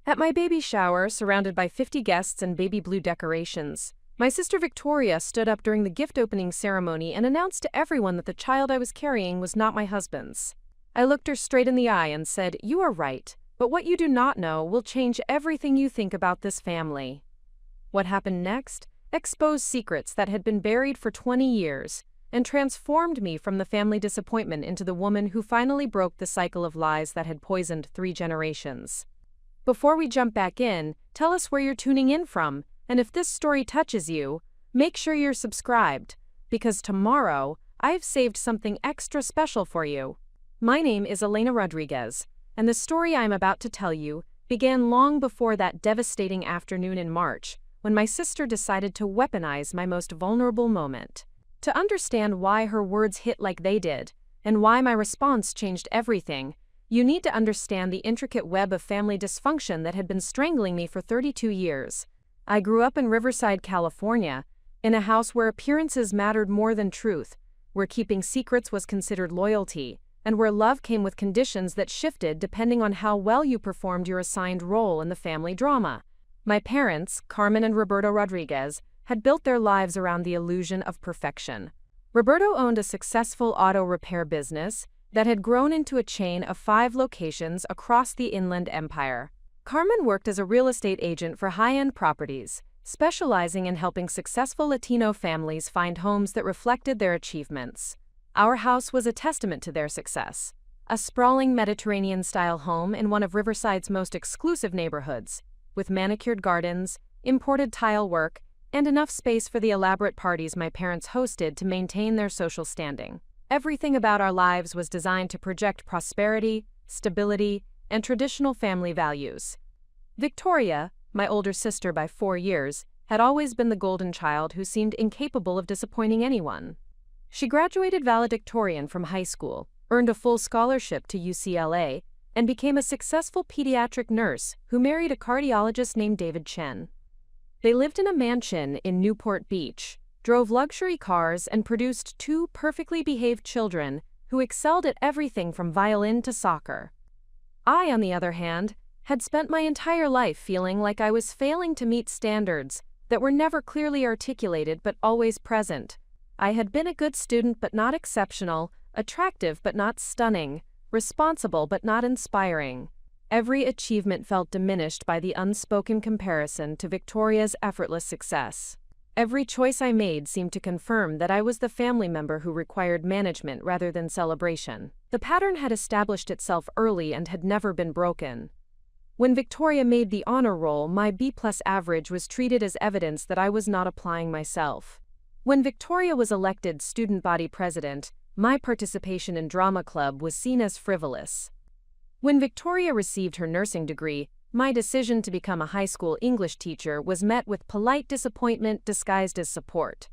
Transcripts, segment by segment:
At my baby shower, surrounded by 50 guests and baby blue decorations, my sister Victoria stood up during the gift opening ceremony and announced to everyone that the child I was carrying was not my husband's. I looked her straight in the eye and said, "You are right, but what you do not know will change everything you think about this family." What happened next exposed secrets that had been buried for 20 years and transformed me from the family disappointment into the woman who finally broke the cycle of lies that had poisoned 3 generations. Before we jump back in, tell us where you're tuning in from, and if this story touches you, make sure you're subscribed, because tomorrow, I've saved something extra special for you. My name is Elena Rodriguez, and the story I'm about to tell you began long before that devastating afternoon in March, when my sister decided to weaponize my most vulnerable moment. To understand why her words hit like they did, and why my response changed everything, you need to understand the intricate web of family dysfunction that had been strangling me for 32 years. I grew up in Riverside, California, in a house where appearances mattered more than truth, where keeping secrets was considered loyalty, and where love came with conditions that shifted depending on how well you performed your assigned role in the family drama. My parents, Carmen and Roberto Rodriguez, had built their lives around the illusion of perfection. Roberto owned a successful auto repair business that had grown into a chain of 5 locations across the Inland Empire. Carmen worked as a real estate agent for high-end properties, specializing in helping successful Latino families find homes that reflected their achievements. Our house was a testament to their success. A sprawling Mediterranean-style home in one of Riverside's most exclusive neighborhoods, with manicured gardens, imported tile work, and enough space for the elaborate parties my parents hosted to maintain their social standing. Everything about our lives was designed to project prosperity, stability, and traditional family values. Victoria, my older sister by 4 years, had always been the golden child who seemed incapable of disappointing anyone. She graduated valedictorian from high school, earned a full scholarship to UCLA, and became a successful pediatric nurse who married a cardiologist named David Chen. They lived in a mansion in Newport Beach, drove luxury cars, and produced 2 perfectly behaved children who excelled at everything from violin to soccer. I, on the other hand, had spent my entire life feeling like I was failing to meet standards that were never clearly articulated but always present. I had been a good student but not exceptional, attractive but not stunning, responsible but not inspiring. Every achievement felt diminished by the unspoken comparison to Victoria's effortless success. Every choice I made seemed to confirm that I was the family member who required management rather than celebration. The pattern had established itself early and had never been broken. When Victoria made the honor roll, my B+ average was treated as evidence that I was not applying myself. When Victoria was elected student body president, my participation in drama club was seen as frivolous. When Victoria received her nursing degree, my decision to become a high school English teacher was met with polite disappointment disguised as support.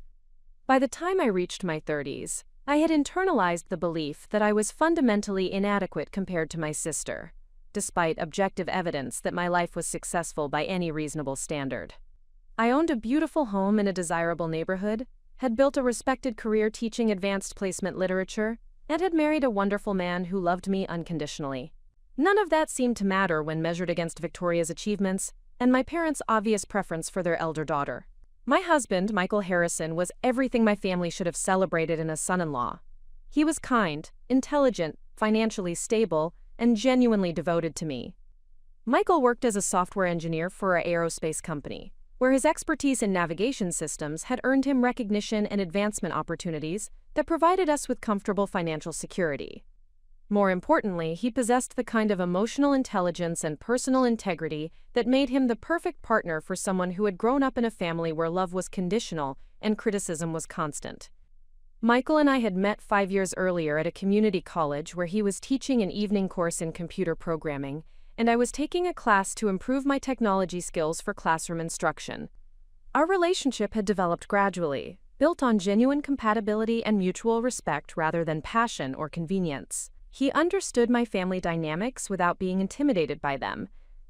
By the time I reached my 30s, I had internalized the belief that I was fundamentally inadequate compared to my sister, despite objective evidence that my life was successful by any reasonable standard. I owned a beautiful home in a desirable neighborhood, had built a respected career teaching advanced placement literature, and had married a wonderful man who loved me unconditionally. None of that seemed to matter when measured against Victoria's achievements and my parents' obvious preference for their elder daughter. My husband, Michael Harrison, was everything my family should have celebrated in a son-in-law. He was kind, intelligent, financially stable, and genuinely devoted to me. Michael worked as a software engineer for an aerospace company, where his expertise in navigation systems had earned him recognition and advancement opportunities that provided us with comfortable financial security. More importantly, he possessed the kind of emotional intelligence and personal integrity that made him the perfect partner for someone who had grown up in a family where love was conditional and criticism was constant. Michael and I had met 5 years earlier at a community college where he was teaching an evening course in computer programming, and I was taking a class to improve my technology skills for classroom instruction. Our relationship had developed gradually, built on genuine compatibility and mutual respect rather than passion or convenience. He understood my family dynamics without being intimidated by them,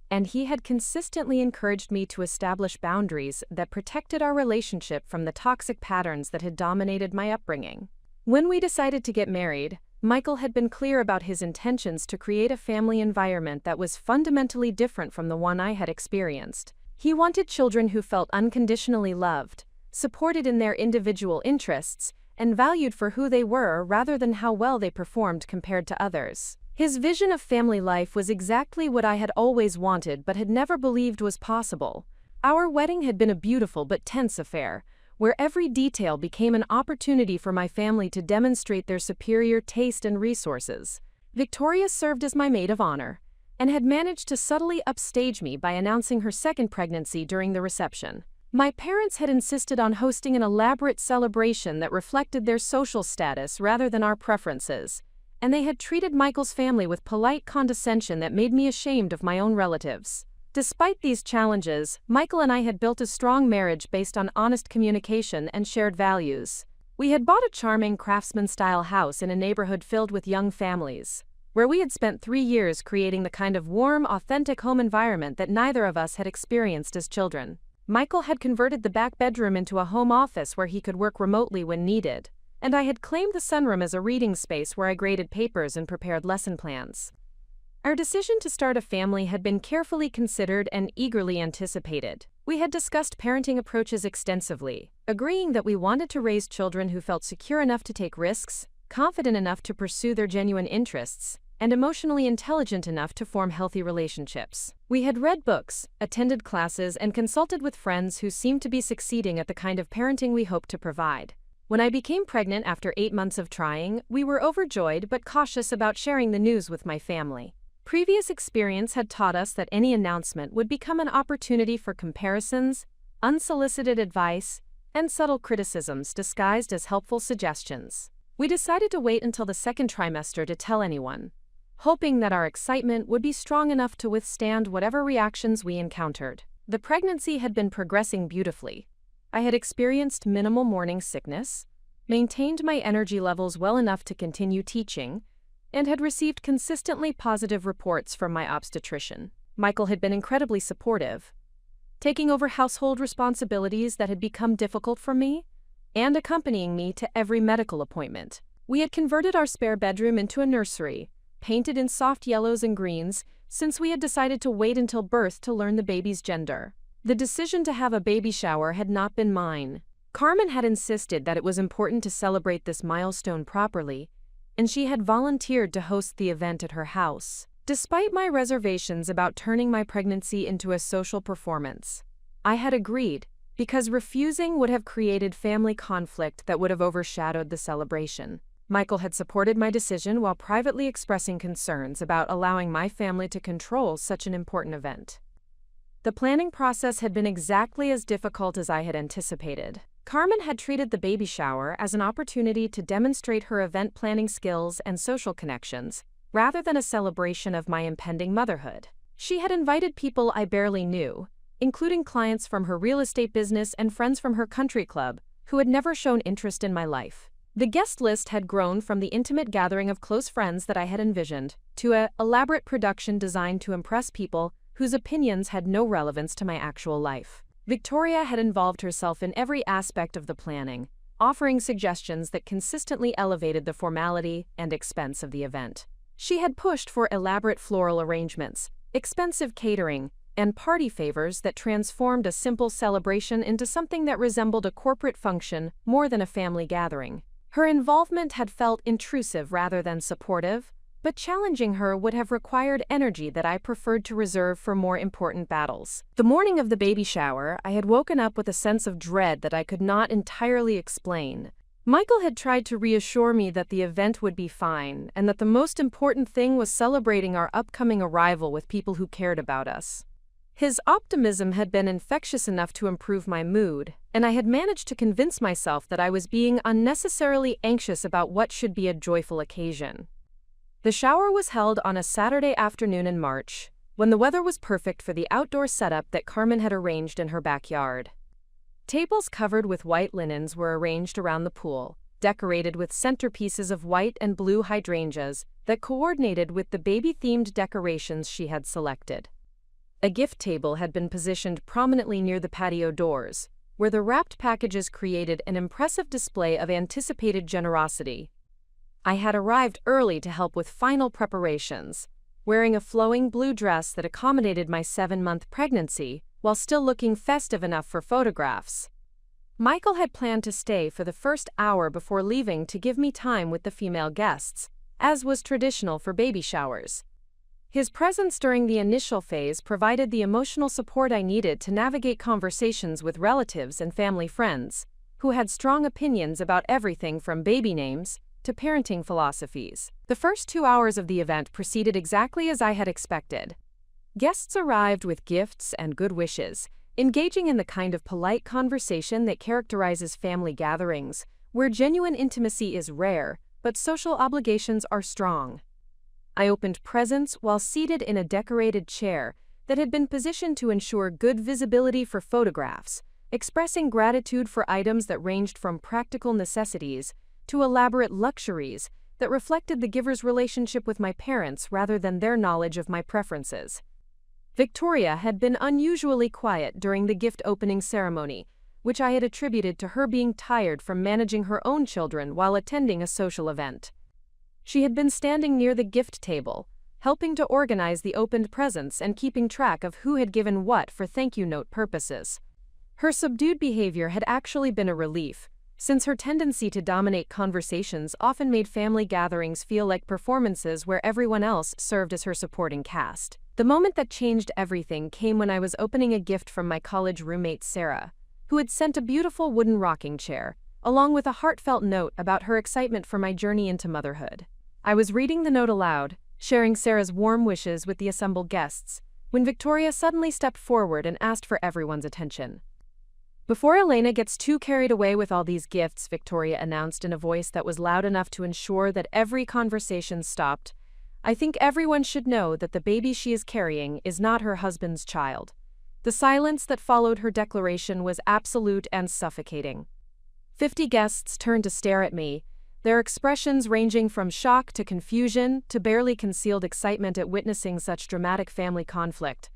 and he had consistently encouraged me to establish boundaries that protected our relationship from the toxic patterns that had dominated my upbringing. When we decided to get married, Michael had been clear about his intentions to create a family environment that was fundamentally different from the one I had experienced. He wanted children who felt unconditionally loved, supported in their individual interests, and valued for who they were rather than how well they performed compared to others. His vision of family life was exactly what I had always wanted but had never believed was possible. Our wedding had been a beautiful but tense affair, where every detail became an opportunity for my family to demonstrate their superior taste and resources. Victoria served as my maid of honor, and had managed to subtly upstage me by announcing her second pregnancy during the reception. My parents had insisted on hosting an elaborate celebration that reflected their social status rather than our preferences, and they had treated Michael's family with polite condescension that made me ashamed of my own relatives. Despite these challenges, Michael and I had built a strong marriage based on honest communication and shared values. We had bought a charming craftsman-style house in a neighborhood filled with young families, where we had spent 3 years creating the kind of warm, authentic home environment that neither of us had experienced as children. Michael had converted the back bedroom into a home office where he could work remotely when needed, and I had claimed the sunroom as a reading space where I graded papers and prepared lesson plans. Our decision to start a family had been carefully considered and eagerly anticipated. We had discussed parenting approaches extensively, agreeing that we wanted to raise children who felt secure enough to take risks, confident enough to pursue their genuine interests, and emotionally intelligent enough to form healthy relationships. We had read books, attended classes, and consulted with friends who seemed to be succeeding at the kind of parenting we hoped to provide. When I became pregnant after 8 months of trying, we were overjoyed but cautious about sharing the news with my family. Previous experience had taught us that any announcement would become an opportunity for comparisons, unsolicited advice, and subtle criticisms disguised as helpful suggestions. We decided to wait until the second trimester to tell anyone, hoping that our excitement would be strong enough to withstand whatever reactions we encountered. The pregnancy had been progressing beautifully. I had experienced minimal morning sickness, maintained my energy levels well enough to continue teaching, and had received consistently positive reports from my obstetrician. Michael had been incredibly supportive, taking over household responsibilities that had become difficult for me, and accompanying me to every medical appointment. We had converted our spare bedroom into a nursery, painted in soft yellows and greens, since we had decided to wait until birth to learn the baby's gender. The decision to have a baby shower had not been mine. Carmen had insisted that it was important to celebrate this milestone properly, and she had volunteered to host the event at her house. Despite my reservations about turning my pregnancy into a social performance, I had agreed, because refusing would have created family conflict that would have overshadowed the celebration. Michael had supported my decision while privately expressing concerns about allowing my family to control such an important event. The planning process had been exactly as difficult as I had anticipated. Carmen had treated the baby shower as an opportunity to demonstrate her event planning skills and social connections, rather than a celebration of my impending motherhood. She had invited people I barely knew, including clients from her real estate business and friends from her country club, who had never shown interest in my life. The guest list had grown from the intimate gathering of close friends that I had envisioned, to an elaborate production designed to impress people whose opinions had no relevance to my actual life. Victoria had involved herself in every aspect of the planning, offering suggestions that consistently elevated the formality and expense of the event. She had pushed for elaborate floral arrangements, expensive catering, and party favors that transformed a simple celebration into something that resembled a corporate function more than a family gathering. Her involvement had felt intrusive rather than supportive, but challenging her would have required energy that I preferred to reserve for more important battles. The morning of the baby shower, I had woken up with a sense of dread that I could not entirely explain. Michael had tried to reassure me that the event would be fine, and that the most important thing was celebrating our upcoming arrival with people who cared about us. His optimism had been infectious enough to improve my mood, and I had managed to convince myself that I was being unnecessarily anxious about what should be a joyful occasion. The shower was held on a Saturday afternoon in March, when the weather was perfect for the outdoor setup that Carmen had arranged in her backyard. Tables covered with white linens were arranged around the pool, decorated with centerpieces of white and blue hydrangeas that coordinated with the baby-themed decorations she had selected. A gift table had been positioned prominently near the patio doors, where the wrapped packages created an impressive display of anticipated generosity. I had arrived early to help with final preparations, wearing a flowing blue dress that accommodated my 7-month pregnancy while still looking festive enough for photographs. Michael had planned to stay for the first hour before leaving to give me time with the female guests, as was traditional for baby showers. His presence during the initial phase provided the emotional support I needed to navigate conversations with relatives and family friends, who had strong opinions about everything from baby names to parenting philosophies. The first 2 hours of the event proceeded exactly as I had expected. Guests arrived with gifts and good wishes, engaging in the kind of polite conversation that characterizes family gatherings, where genuine intimacy is rare, but social obligations are strong. I opened presents while seated in a decorated chair that had been positioned to ensure good visibility for photographs, expressing gratitude for items that ranged from practical necessities to elaborate luxuries that reflected the giver's relationship with my parents rather than their knowledge of my preferences. Victoria had been unusually quiet during the gift opening ceremony, which I had attributed to her being tired from managing her own children while attending a social event. She had been standing near the gift table, helping to organize the opened presents and keeping track of who had given what for thank you note purposes. Her subdued behavior had actually been a relief, since her tendency to dominate conversations often made family gatherings feel like performances where everyone else served as her supporting cast. The moment that changed everything came when I was opening a gift from my college roommate Sarah, who had sent a beautiful wooden rocking chair, along with a heartfelt note about her excitement for my journey into motherhood. I was reading the note aloud, sharing Sarah's warm wishes with the assembled guests, when Victoria suddenly stepped forward and asked for everyone's attention. "Before Elena gets too carried away with all these gifts," Victoria announced in a voice that was loud enough to ensure that every conversation stopped, "I think everyone should know that the baby she is carrying is not her husband's child." The silence that followed her declaration was absolute and suffocating. 50 guests turned to stare at me, their expressions ranging from shock to confusion to barely concealed excitement at witnessing such dramatic family conflict.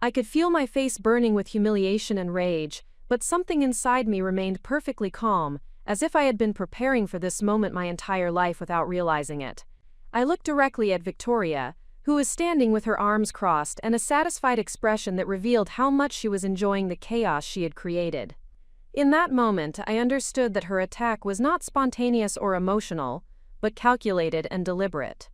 I could feel my face burning with humiliation and rage, but something inside me remained perfectly calm, as if I had been preparing for this moment my entire life without realizing it. I looked directly at Victoria, who was standing with her arms crossed and a satisfied expression that revealed how much she was enjoying the chaos she had created. In that moment, I understood that her attack was not spontaneous or emotional, but calculated and deliberate.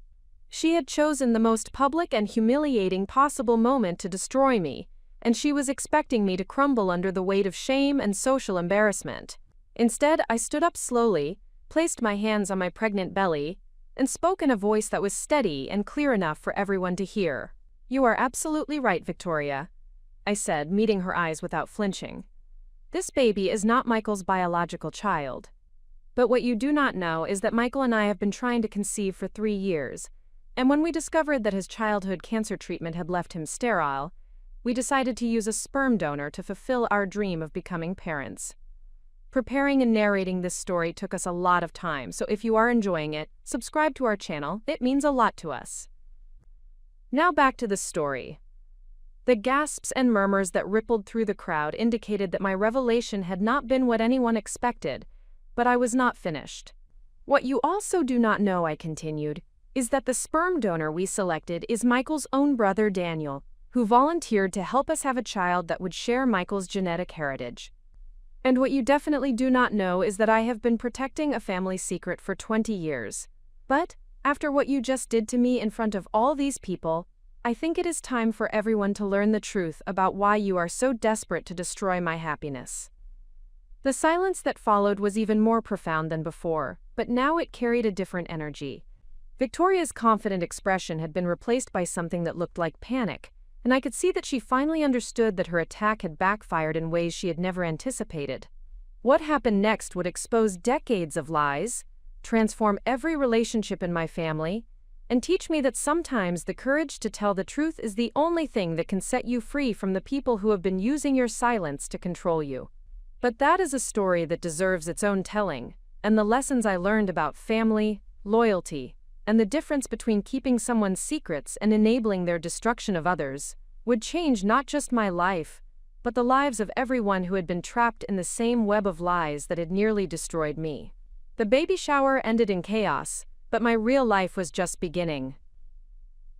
She had chosen the most public and humiliating possible moment to destroy me, and she was expecting me to crumble under the weight of shame and social embarrassment. Instead, I stood up slowly, placed my hands on my pregnant belly, and spoke in a voice that was steady and clear enough for everyone to hear. "You are absolutely right, Victoria," I said, meeting her eyes without flinching. "This baby is not Michael's biological child. But what you do not know is that Michael and I have been trying to conceive for 3 years, and when we discovered that his childhood cancer treatment had left him sterile, we decided to use a sperm donor to fulfill our dream of becoming parents. Preparing and narrating this story took us a lot of time, so if you are enjoying it, subscribe to our channel, it means a lot to us." Now back to the story. The gasps and murmurs that rippled through the crowd indicated that my revelation had not been what anyone expected, but I was not finished. "What you also do not know," I continued, "is that the sperm donor we selected is Michael's own brother Daniel, who volunteered to help us have a child that would share Michael's genetic heritage. And what you definitely do not know is that I have been protecting a family secret for 20 years. But, after what you just did to me in front of all these people, I think it is time for everyone to learn the truth about why you are so desperate to destroy my happiness." The silence that followed was even more profound than before, but now it carried a different energy. Victoria's confident expression had been replaced by something that looked like panic, and I could see that she finally understood that her attack had backfired in ways she had never anticipated. What happened next would expose decades of lies, transform every relationship in my family, and teach me that sometimes the courage to tell the truth is the only thing that can set you free from the people who have been using your silence to control you. But that is a story that deserves its own telling, and the lessons I learned about family, loyalty, and the difference between keeping someone's secrets and enabling their destruction of others, would change not just my life, but the lives of everyone who had been trapped in the same web of lies that had nearly destroyed me. The baby shower ended in chaos, but my real life was just beginning.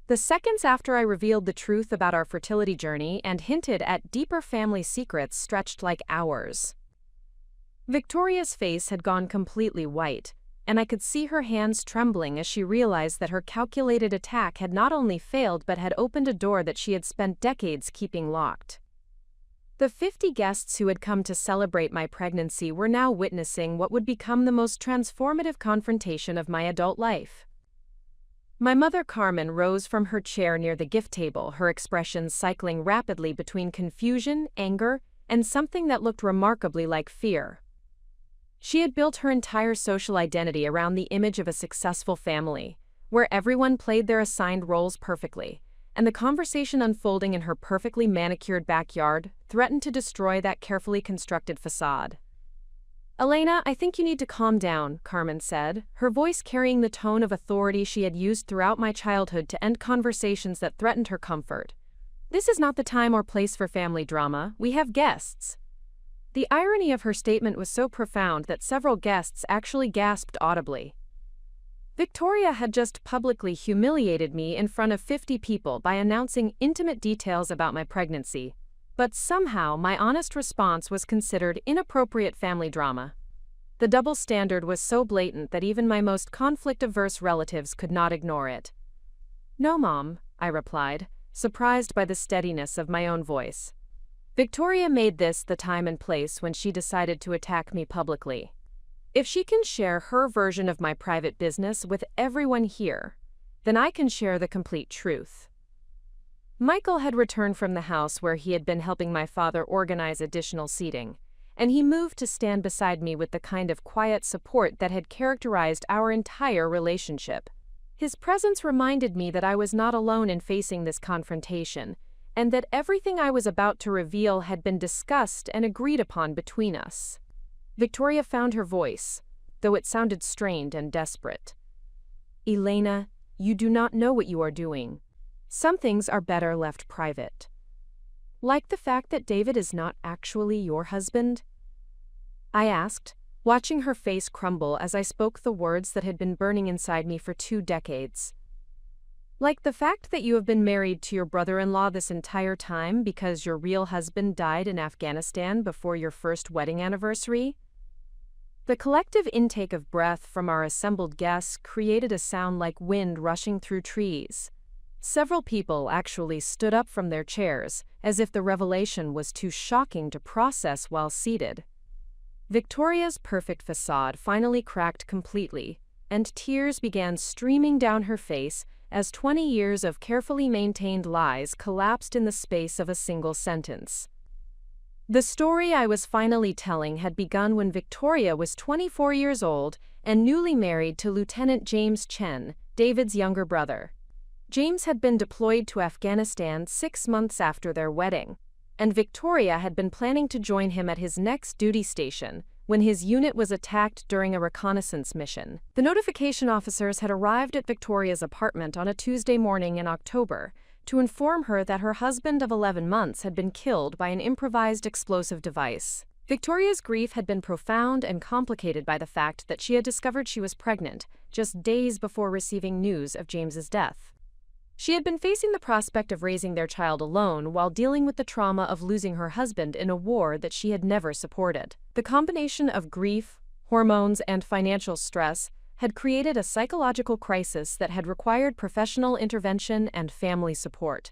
The seconds after I revealed the truth about our fertility journey and hinted at deeper family secrets stretched like hours. Victoria's face had gone completely white, and I could see her hands trembling as she realized that her calculated attack had not only failed but had opened a door that she had spent decades keeping locked. The 50 guests who had come to celebrate my pregnancy were now witnessing what would become the most transformative confrontation of my adult life. My mother Carmen rose from her chair near the gift table, her expressions cycling rapidly between confusion, anger, and something that looked remarkably like fear. She had built her entire social identity around the image of a successful family, where everyone played their assigned roles perfectly, and the conversation unfolding in her perfectly manicured backyard threatened to destroy that carefully constructed facade. "Elena, I think you need to calm down," Carmen said, her voice carrying the tone of authority she had used throughout my childhood to end conversations that threatened her comfort. "This is not the time or place for family drama. We have guests." The irony of her statement was so profound that several guests actually gasped audibly. Victoria had just publicly humiliated me in front of 50 people by announcing intimate details about my pregnancy, but somehow my honest response was considered inappropriate family drama. The double standard was so blatant that even my most conflict-averse relatives could not ignore it. "No, Mom," I replied, surprised by the steadiness of my own voice. Victoria made this the time and place when she decided to attack me publicly. If she can share her version of my private business with everyone here, then I can share the complete truth. Michael had returned from the house where he had been helping my father organize additional seating, and he moved to stand beside me with the kind of quiet support that had characterized our entire relationship. His presence reminded me that I was not alone in facing this confrontation, and that everything I was about to reveal had been discussed and agreed upon between us. Victoria found her voice, though it sounded strained and desperate. "Elena, you do not know what you are doing. Some things are better left private. Like the fact that David is not actually your husband?" I asked, watching her face crumble as I spoke the words that had been burning inside me for 2 decades. "Like the fact that you have been married to your brother-in-law this entire time because your real husband died in Afghanistan before your first wedding anniversary?" The collective intake of breath from our assembled guests created a sound like wind rushing through trees. Several people actually stood up from their chairs, as if the revelation was too shocking to process while seated. Victoria's perfect facade finally cracked completely, and tears began streaming down her face as 20 years of carefully maintained lies collapsed in the space of a single sentence. The story I was finally telling had begun when Victoria was 24 years old and newly married to Lieutenant James Chen, David's younger brother. James had been deployed to Afghanistan 6 months after their wedding, and Victoria had been planning to join him at his next duty station when his unit was attacked during a reconnaissance mission. The notification officers had arrived at Victoria's apartment on a Tuesday morning in October to inform her that her husband of 11 months had been killed by an improvised explosive device. Victoria's grief had been profound and complicated by the fact that she had discovered she was pregnant just days before receiving news of James's death. She had been facing the prospect of raising their child alone while dealing with the trauma of losing her husband in a war that she had never supported. The combination of grief, hormones, and financial stress had created a psychological crisis that had required professional intervention and family support.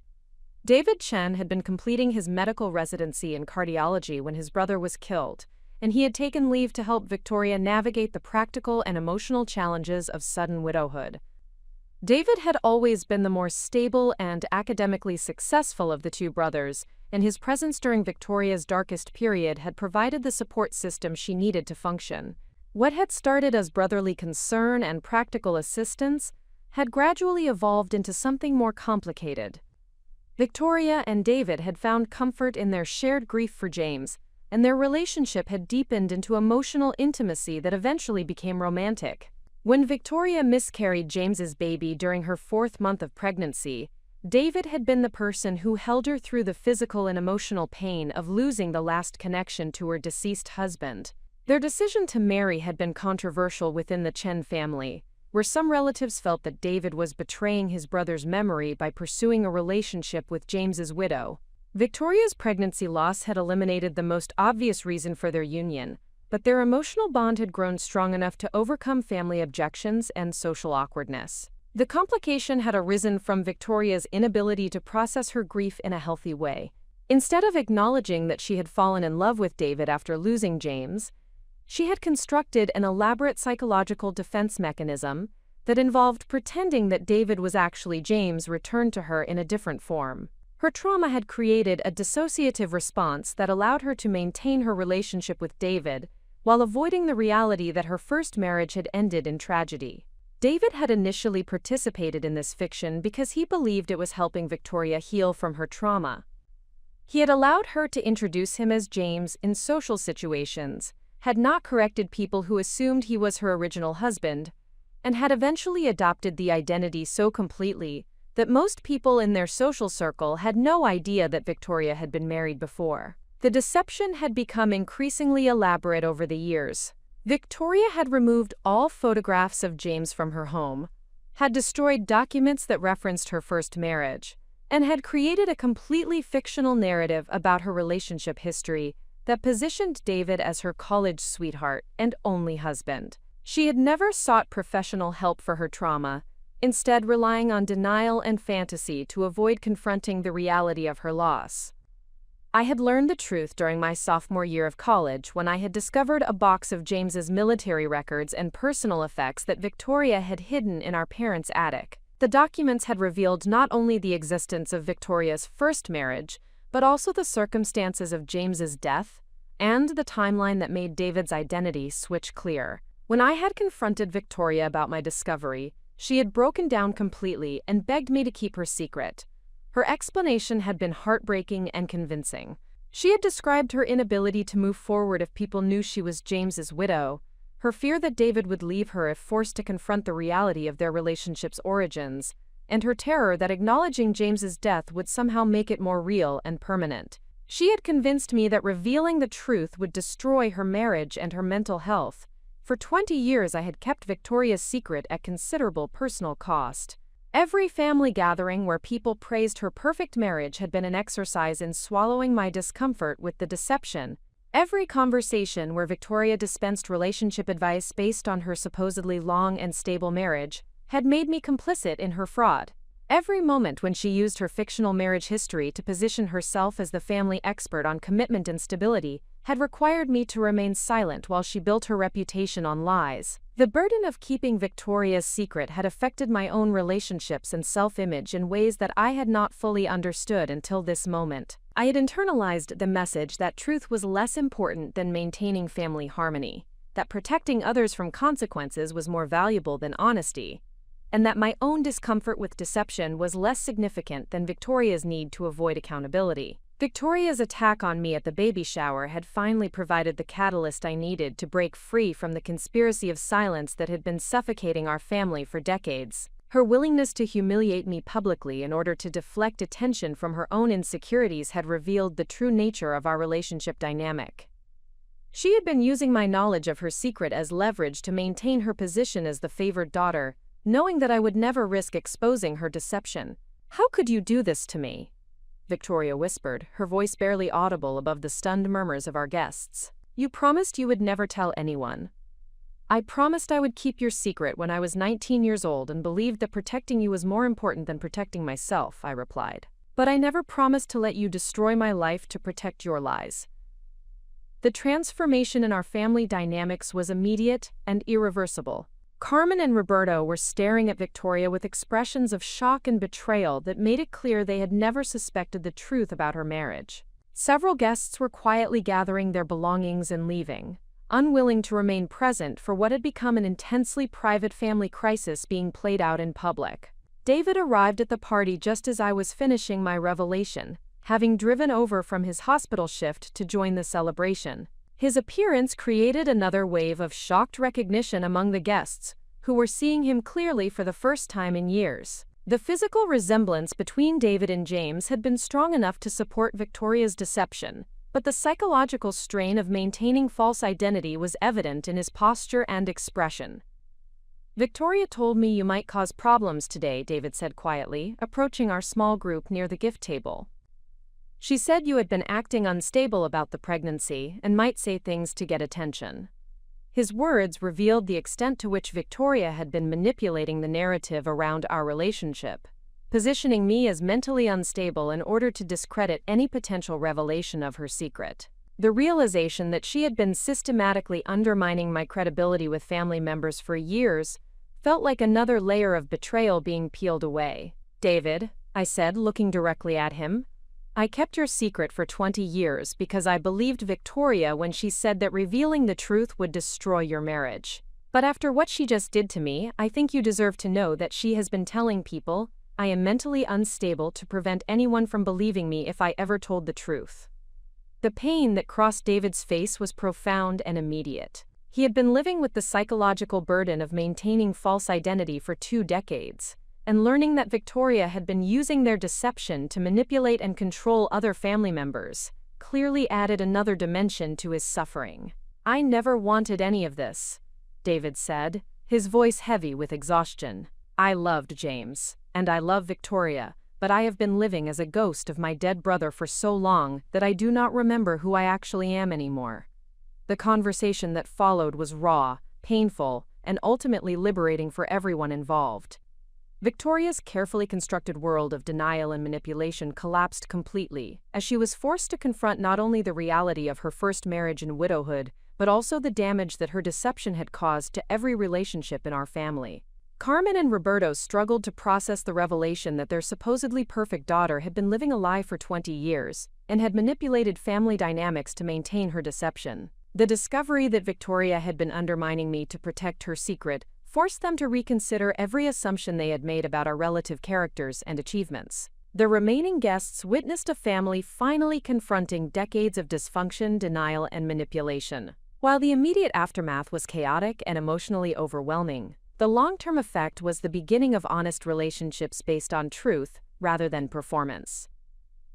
David Chen had been completing his medical residency in cardiology when his brother was killed, and he had taken leave to help Victoria navigate the practical and emotional challenges of sudden widowhood. David had always been the more stable and academically successful of the two brothers, and his presence during Victoria's darkest period had provided the support system she needed to function. What had started as brotherly concern and practical assistance had gradually evolved into something more complicated. Victoria and David had found comfort in their shared grief for James, and their relationship had deepened into emotional intimacy that eventually became romantic. When Victoria miscarried James's baby during her 4th month of pregnancy, David had been the person who held her through the physical and emotional pain of losing the last connection to her deceased husband. Their decision to marry had been controversial within the Chen family, where some relatives felt that David was betraying his brother's memory by pursuing a relationship with James's widow. Victoria's pregnancy loss had eliminated the most obvious reason for their union, but their emotional bond had grown strong enough to overcome family objections and social awkwardness. The complication had arisen from Victoria's inability to process her grief in a healthy way. Instead of acknowledging that she had fallen in love with David after losing James, she had constructed an elaborate psychological defense mechanism that involved pretending that David was actually James returned to her in a different form. Her trauma had created a dissociative response that allowed her to maintain her relationship with David while avoiding the reality that her first marriage had ended in tragedy. David had initially participated in this fiction because he believed it was helping Victoria heal from her trauma. He had allowed her to introduce him as James in social situations, had not corrected people who assumed he was her original husband, and had eventually adopted the identity so completely that most people in their social circle had no idea that Victoria had been married before. The deception had become increasingly elaborate over the years. Victoria had removed all photographs of James from her home, had destroyed documents that referenced her first marriage, and had created a completely fictional narrative about her relationship history that positioned David as her college sweetheart and only husband. She had never sought professional help for her trauma, instead relying on denial and fantasy to avoid confronting the reality of her loss. I had learned the truth during my sophomore year of college when I had discovered a box of James's military records and personal effects that Victoria had hidden in our parents' attic. The documents had revealed not only the existence of Victoria's first marriage, but also the circumstances of James's death and the timeline that made David's identity switch clear. When I had confronted Victoria about my discovery, she had broken down completely and begged me to keep her secret. Her explanation had been heartbreaking and convincing. She had described her inability to move forward if people knew she was James's widow, her fear that David would leave her if forced to confront the reality of their relationship's origins, and her terror that acknowledging James's death would somehow make it more real and permanent. She had convinced me that revealing the truth would destroy her marriage and her mental health. For 20 years I had kept Victoria's secret at considerable personal cost. Every family gathering where people praised her perfect marriage had been an exercise in swallowing my discomfort with the deception. Every conversation where Victoria dispensed relationship advice based on her supposedly long and stable marriage had made me complicit in her fraud. Every moment when she used her fictional marriage history to position herself as the family expert on commitment and stability had required me to remain silent while she built her reputation on lies. The burden of keeping Victoria's secret had affected my own relationships and self-image in ways that I had not fully understood until this moment. I had internalized the message that truth was less important than maintaining family harmony, that protecting others from consequences was more valuable than honesty, and that my own discomfort with deception was less significant than Victoria's need to avoid accountability. Victoria's attack on me at the baby shower had finally provided the catalyst I needed to break free from the conspiracy of silence that had been suffocating our family for decades. Her willingness to humiliate me publicly in order to deflect attention from her own insecurities had revealed the true nature of our relationship dynamic. She had been using my knowledge of her secret as leverage to maintain her position as the favored daughter, knowing that I would never risk exposing her deception. "How could you do this to me?" Victoria whispered, her voice barely audible above the stunned murmurs of our guests. "You promised you would never tell anyone." "I promised I would keep your secret when I was 19 years old and believed that protecting you was more important than protecting myself," I replied. "But I never promised to let you destroy my life to protect your lies." The transformation in our family dynamics was immediate and irreversible. Carmen and Roberto were staring at Victoria with expressions of shock and betrayal that made it clear they had never suspected the truth about her marriage. Several guests were quietly gathering their belongings and leaving, unwilling to remain present for what had become an intensely private family crisis being played out in public. David arrived at the party just as I was finishing my revelation, having driven over from his hospital shift to join the celebration. His appearance created another wave of shocked recognition among the guests, who were seeing him clearly for the first time in years. The physical resemblance between David and James had been strong enough to support Victoria's deception, but the psychological strain of maintaining false identity was evident in his posture and expression. Victoria told me you might cause problems today, David said quietly, approaching our small group near the gift table. She said you had been acting unstable about the pregnancy and might say things to get attention. His words revealed the extent to which Victoria had been manipulating the narrative around our relationship, positioning me as mentally unstable in order to discredit any potential revelation of her secret. The realization that she had been systematically undermining my credibility with family members for years felt like another layer of betrayal being peeled away. David, I said, looking directly at him, I kept your secret for 20 years because I believed Victoria when she said that revealing the truth would destroy your marriage. But after what she just did to me, I think you deserve to know that she has been telling people I am mentally unstable to prevent anyone from believing me if I ever told the truth. The pain that crossed David's face was profound and immediate. He had been living with the psychological burden of maintaining false identity for 2 decades, and learning that Victoria had been using their deception to manipulate and control other family members clearly added another dimension to his suffering. I never wanted any of this, David said, his voice heavy with exhaustion. I loved James, and I love Victoria, but I have been living as a ghost of my dead brother for so long that I do not remember who I actually am anymore. The conversation that followed was raw, painful, and ultimately liberating for everyone involved. Victoria's carefully constructed world of denial and manipulation collapsed completely, as she was forced to confront not only the reality of her first marriage and widowhood, but also the damage that her deception had caused to every relationship in our family. Carmen and Roberto struggled to process the revelation that their supposedly perfect daughter had been living a lie for 20 years, and had manipulated family dynamics to maintain her deception. The discovery that Victoria had been undermining me to protect her secret forced them to reconsider every assumption they had made about our relative characters and achievements. The remaining guests witnessed a family finally confronting decades of dysfunction, denial, and manipulation. While the immediate aftermath was chaotic and emotionally overwhelming, the long-term effect was the beginning of honest relationships based on truth rather than performance.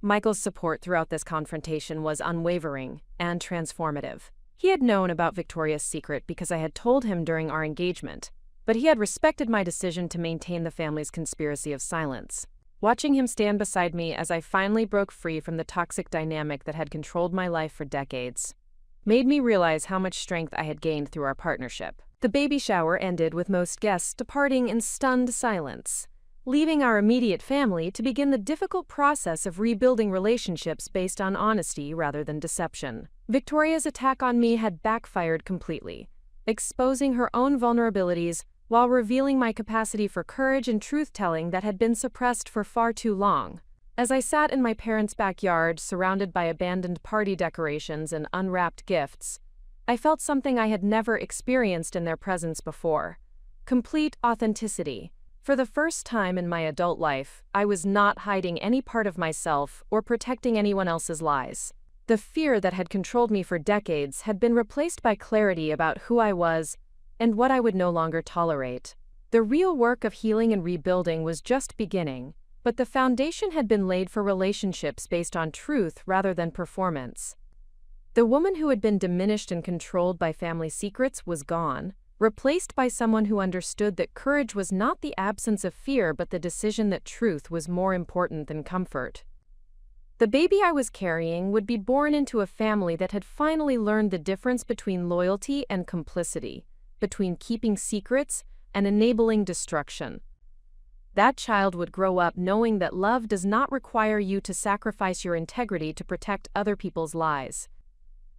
Michael's support throughout this confrontation was unwavering and transformative. He had known about Victoria's secret because I had told him during our engagement, but he had respected my decision to maintain the family's conspiracy of silence. Watching him stand beside me as I finally broke free from the toxic dynamic that had controlled my life for decades made me realize how much strength I had gained through our partnership. The baby shower ended with most guests departing in stunned silence, leaving our immediate family to begin the difficult process of rebuilding relationships based on honesty rather than deception. Victoria's attack on me had backfired completely, exposing her own vulnerabilities while revealing my capacity for courage and truth-telling that had been suppressed for far too long. As I sat in my parents' backyard, surrounded by abandoned party decorations and unwrapped gifts, I felt something I had never experienced in their presence before: complete authenticity. For the first time in my adult life, I was not hiding any part of myself or protecting anyone else's lies. The fear that had controlled me for decades had been replaced by clarity about who I was and what I would no longer tolerate. The real work of healing and rebuilding was just beginning, but the foundation had been laid for relationships based on truth rather than performance. The woman who had been diminished and controlled by family secrets was gone, replaced by someone who understood that courage was not the absence of fear but the decision that truth was more important than comfort. The baby I was carrying would be born into a family that had finally learned the difference between loyalty and complicity, between keeping secrets and enabling destruction. That child would grow up knowing that love does not require you to sacrifice your integrity to protect other people's lies.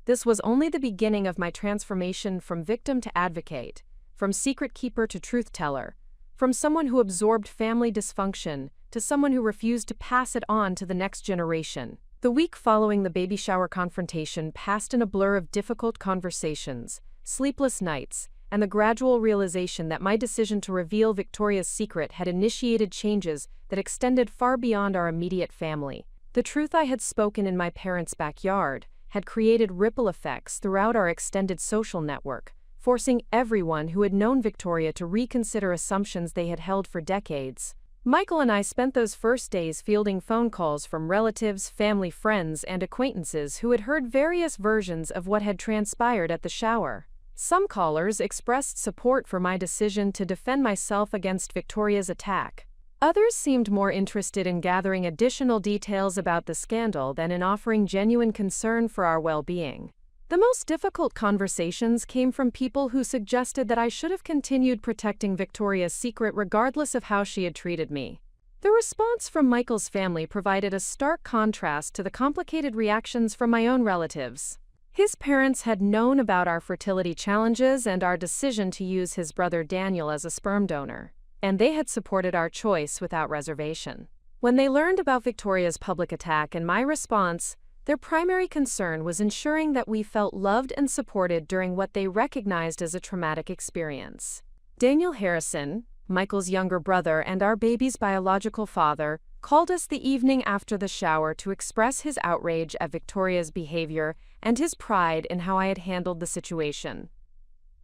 This was only the beginning of my transformation from victim to advocate, from secret keeper to truth teller, from someone who absorbed family dysfunction to someone who refused to pass it on to the next generation. The week following the baby shower confrontation passed in a blur of difficult conversations, sleepless nights, and the gradual realization that my decision to reveal Victoria's secret had initiated changes that extended far beyond our immediate family. The truth I had spoken in my parents' backyard had created ripple effects throughout our extended social network, forcing everyone who had known Victoria to reconsider assumptions they had held for decades. Michael and I spent those first days fielding phone calls from relatives, family friends, and acquaintances who had heard various versions of what had transpired at the shower. Some callers expressed support for my decision to defend myself against Victoria's attack. Others seemed more interested in gathering additional details about the scandal than in offering genuine concern for our well-being. The most difficult conversations came from people who suggested that I should have continued protecting Victoria's secret regardless of how she had treated me. The response from Michael's family provided a stark contrast to the complicated reactions from my own relatives. His parents had known about our fertility challenges and our decision to use his brother Daniel as a sperm donor, and they had supported our choice without reservation. When they learned about Victoria's public attack and my response, their primary concern was ensuring that we felt loved and supported during what they recognized as a traumatic experience. Daniel Harrison, Michael's younger brother and our baby's biological father, called us the evening after the shower to express his outrage at Victoria's behavior and his pride in how I had handled the situation.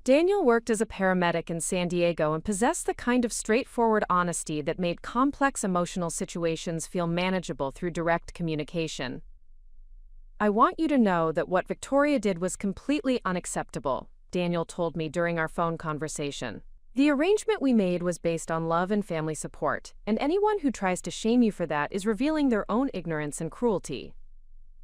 Daniel worked as a paramedic in San Diego and possessed the kind of straightforward honesty that made complex emotional situations feel manageable through direct communication. "I want you to know that what Victoria did was completely unacceptable," Daniel told me during our phone conversation. "The arrangement we made was based on love and family support, and anyone who tries to shame you for that is revealing their own ignorance and cruelty."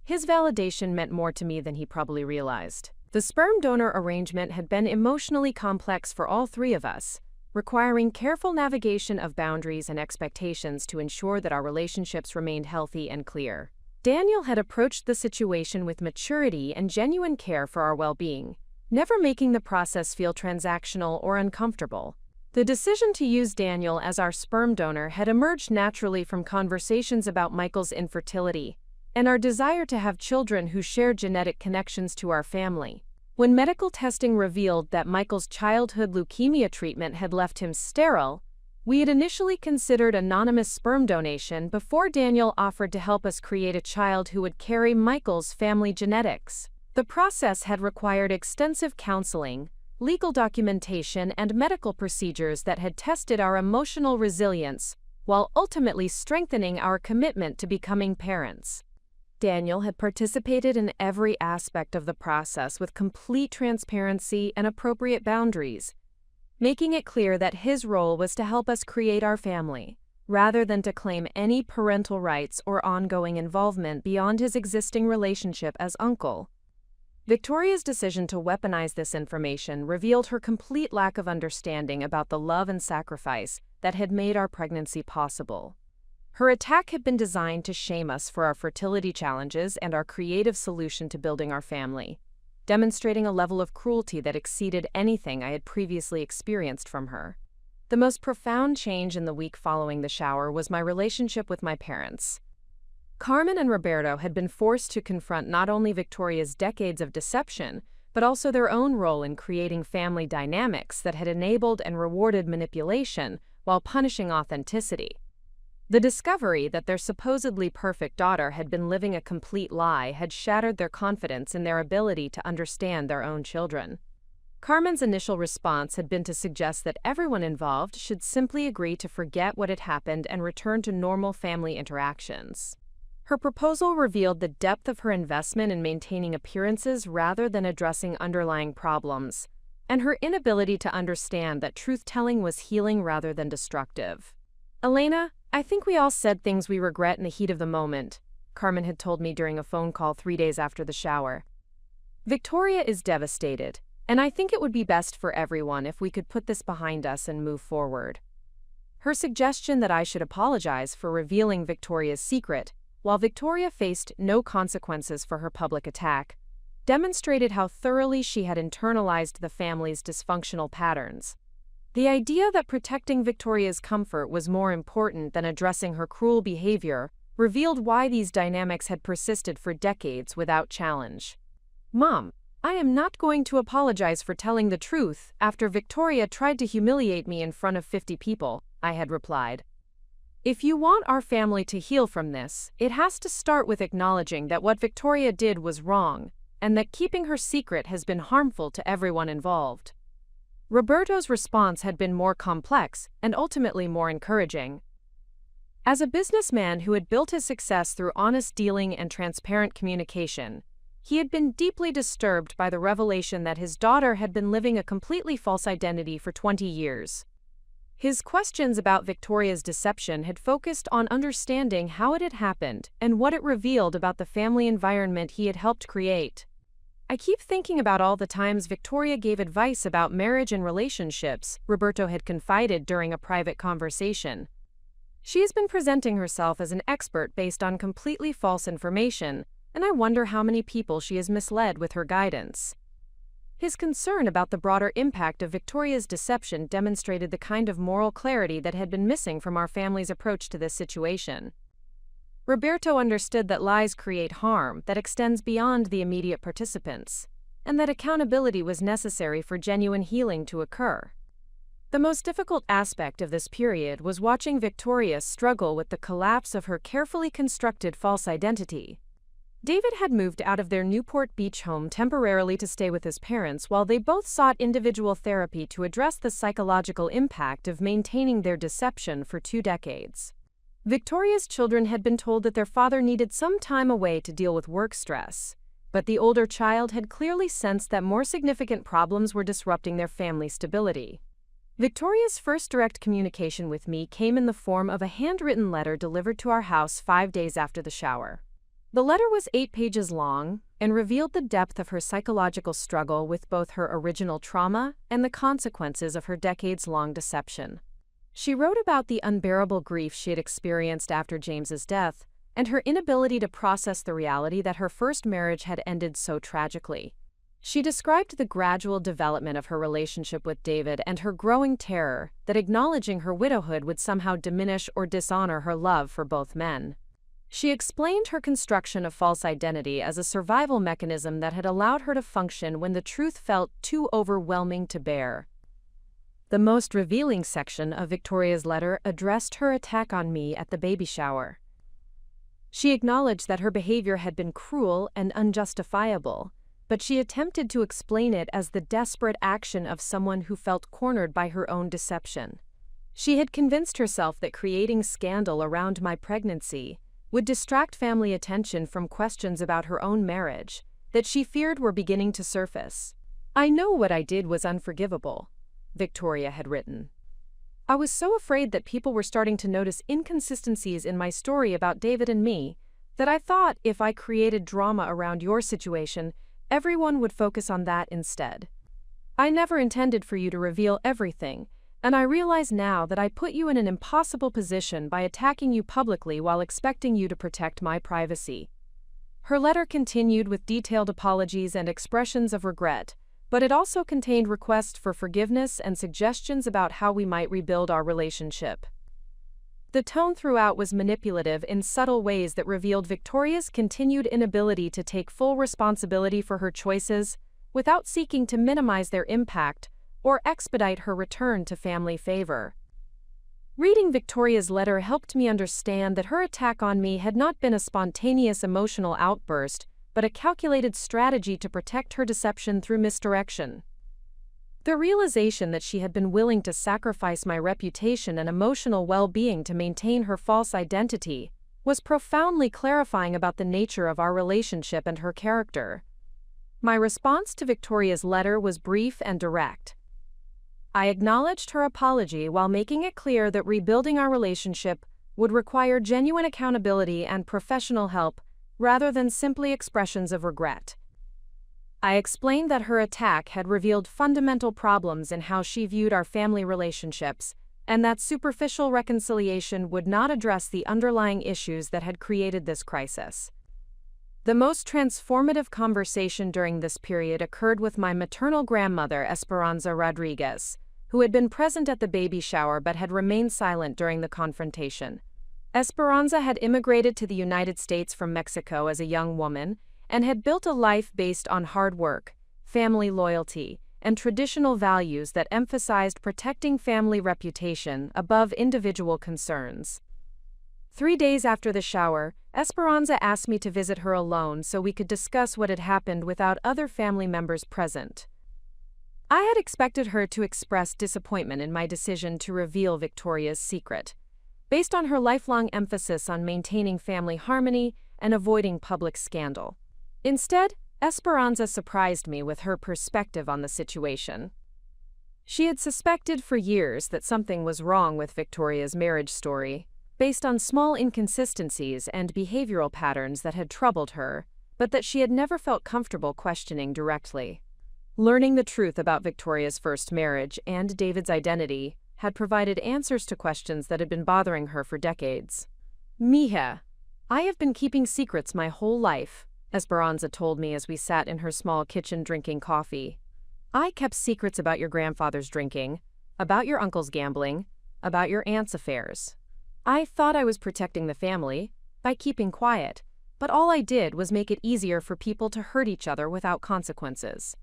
His validation meant more to me than he probably realized. The sperm donor arrangement had been emotionally complex for all three of us, requiring careful navigation of boundaries and expectations to ensure that our relationships remained healthy and clear. Daniel had approached the situation with maturity and genuine care for our well-being, never making the process feel transactional or uncomfortable. The decision to use Daniel as our sperm donor had emerged naturally from conversations about Michael's infertility and our desire to have children who shared genetic connections to our family. When medical testing revealed that Michael's childhood leukemia treatment had left him sterile, we had initially considered anonymous sperm donation before Daniel offered to help us create a child who would carry Michael's family genetics. The process had required extensive counseling, legal documentation, and medical procedures that had tested our emotional resilience, while ultimately strengthening our commitment to becoming parents. Daniel had participated in every aspect of the process with complete transparency and appropriate boundaries, making it clear that his role was to help us create our family, rather than to claim any parental rights or ongoing involvement beyond his existing relationship as uncle. Victoria's decision to weaponize this information revealed her complete lack of understanding about the love and sacrifice that had made our pregnancy possible. Her attack had been designed to shame us for our fertility challenges and our creative solution to building our family, demonstrating a level of cruelty that exceeded anything I had previously experienced from her. The most profound change in the week following the shower was my relationship with my parents. Carmen and Roberto had been forced to confront not only Victoria's decades of deception, but also their own role in creating family dynamics that had enabled and rewarded manipulation while punishing authenticity. The discovery that their supposedly perfect daughter had been living a complete lie had shattered their confidence in their ability to understand their own children. Carmen's initial response had been to suggest that everyone involved should simply agree to forget what had happened and return to normal family interactions. Her proposal revealed the depth of her investment in maintaining appearances rather than addressing underlying problems, and her inability to understand that truth-telling was healing rather than destructive. "Elena, I think we all said things we regret in the heat of the moment," Carmen had told me during a phone call 3 days after the shower. "Victoria is devastated, and I think it would be best for everyone if we could put this behind us and move forward." Her suggestion that I should apologize for revealing Victoria's secret, while Victoria faced no consequences for her public attack, demonstrated how thoroughly she had internalized the family's dysfunctional patterns. The idea that protecting Victoria's comfort was more important than addressing her cruel behavior revealed why these dynamics had persisted for decades without challenge. "Mom, I am not going to apologize for telling the truth after Victoria tried to humiliate me in front of 50 people, I had replied. "If you want our family to heal from this, it has to start with acknowledging that what Victoria did was wrong, and that keeping her secret has been harmful to everyone involved." Roberto's response had been more complex and ultimately more encouraging. As a businessman who had built his success through honest dealing and transparent communication, He had been deeply disturbed by the revelation that his daughter had been living a completely false identity for 20 years. His questions about Victoria's deception had focused on understanding how it had happened and what it revealed about the family environment he had helped create. I keep thinking about all the times Victoria gave advice about marriage and relationships, Roberto had confided during a private conversation. She has been presenting herself as an expert based on completely false information, and I wonder how many people she has misled with her guidance. His concern about the broader impact of Victoria's deception demonstrated the kind of moral clarity that had been missing from our family's approach to this situation. Roberto understood that lies create harm that extends beyond the immediate participants, and that accountability was necessary for genuine healing to occur. The most difficult aspect of this period was watching Victoria struggle with the collapse of her carefully constructed false identity. David had moved out of their Newport Beach home temporarily to stay with his parents while they both sought individual therapy to address the psychological impact of maintaining their deception for 2 decades. Victoria's children had been told that their father needed some time away to deal with work stress, but the older child had clearly sensed that more significant problems were disrupting their family stability. Victoria's first direct communication with me came in the form of a handwritten letter delivered to our house 5 days after the shower. The letter was 8 pages long and revealed the depth of her psychological struggle with both her original trauma and the consequences of her decades-long deception. She wrote about the unbearable grief she had experienced after James's death and her inability to process the reality that her first marriage had ended so tragically. She described the gradual development of her relationship with David and her growing terror that acknowledging her widowhood would somehow diminish or dishonor her love for both men. She explained her construction of false identity as a survival mechanism that had allowed her to function when the truth felt too overwhelming to bear. The most revealing section of Victoria's letter addressed her attack on me at the baby shower. She acknowledged that her behavior had been cruel and unjustifiable, but she attempted to explain it as the desperate action of someone who felt cornered by her own deception. She had convinced herself that creating scandal around my pregnancy would distract family attention from questions about her own marriage that she feared were beginning to surface. "I know what I did was unforgivable," Victoria had written. "I was so afraid that people were starting to notice inconsistencies in my story about David and me that I thought if I created drama around your situation, everyone would focus on that instead. I never intended for you to reveal everything, and I realize now that I put you in an impossible position by attacking you publicly while expecting you to protect my privacy." Her letter continued with detailed apologies and expressions of regret, but it also contained requests for forgiveness and suggestions about how we might rebuild our relationship. The tone throughout was manipulative in subtle ways that revealed Victoria's continued inability to take full responsibility for her choices without seeking to minimize their impact or expedite her return to family favor. Reading Victoria's letter helped me understand that her attack on me had not been a spontaneous emotional outburst, but a calculated strategy to protect her deception through misdirection. The realization that she had been willing to sacrifice my reputation and emotional well-being to maintain her false identity was profoundly clarifying about the nature of our relationship and her character. My response to Victoria's letter was brief and direct. I acknowledged her apology while making it clear that rebuilding our relationship would require genuine accountability and professional help rather than simply expressions of regret. I explained that her attack had revealed fundamental problems in how she viewed our family relationships, and that superficial reconciliation would not address the underlying issues that had created this crisis. The most transformative conversation during this period occurred with my maternal grandmother, Esperanza Rodriguez, who had been present at the baby shower but had remained silent during the confrontation. Esperanza had immigrated to the United States from Mexico as a young woman and had built a life based on hard work, family loyalty, and traditional values that emphasized protecting family reputation above individual concerns. 3 days after the shower, Esperanza asked me to visit her alone so we could discuss what had happened without other family members present. I had expected her to express disappointment in my decision to reveal Victoria's secret, based on her lifelong emphasis on maintaining family harmony and avoiding public scandal. Instead, Esperanza surprised me with her perspective on the situation. She had suspected for years that something was wrong with Victoria's marriage story, based on small inconsistencies and behavioral patterns that had troubled her, but that she had never felt comfortable questioning directly. Learning the truth about Victoria's first marriage and David's identity had provided answers to questions that had been bothering her for decades. "Mija, I have been keeping secrets my whole life," Esperanza told me as we sat in her small kitchen drinking coffee. "I kept secrets about your grandfather's drinking, about your uncle's gambling, about your aunt's affairs. I thought I was protecting the family by keeping quiet, but all I did was make it easier for people to hurt each other without consequences."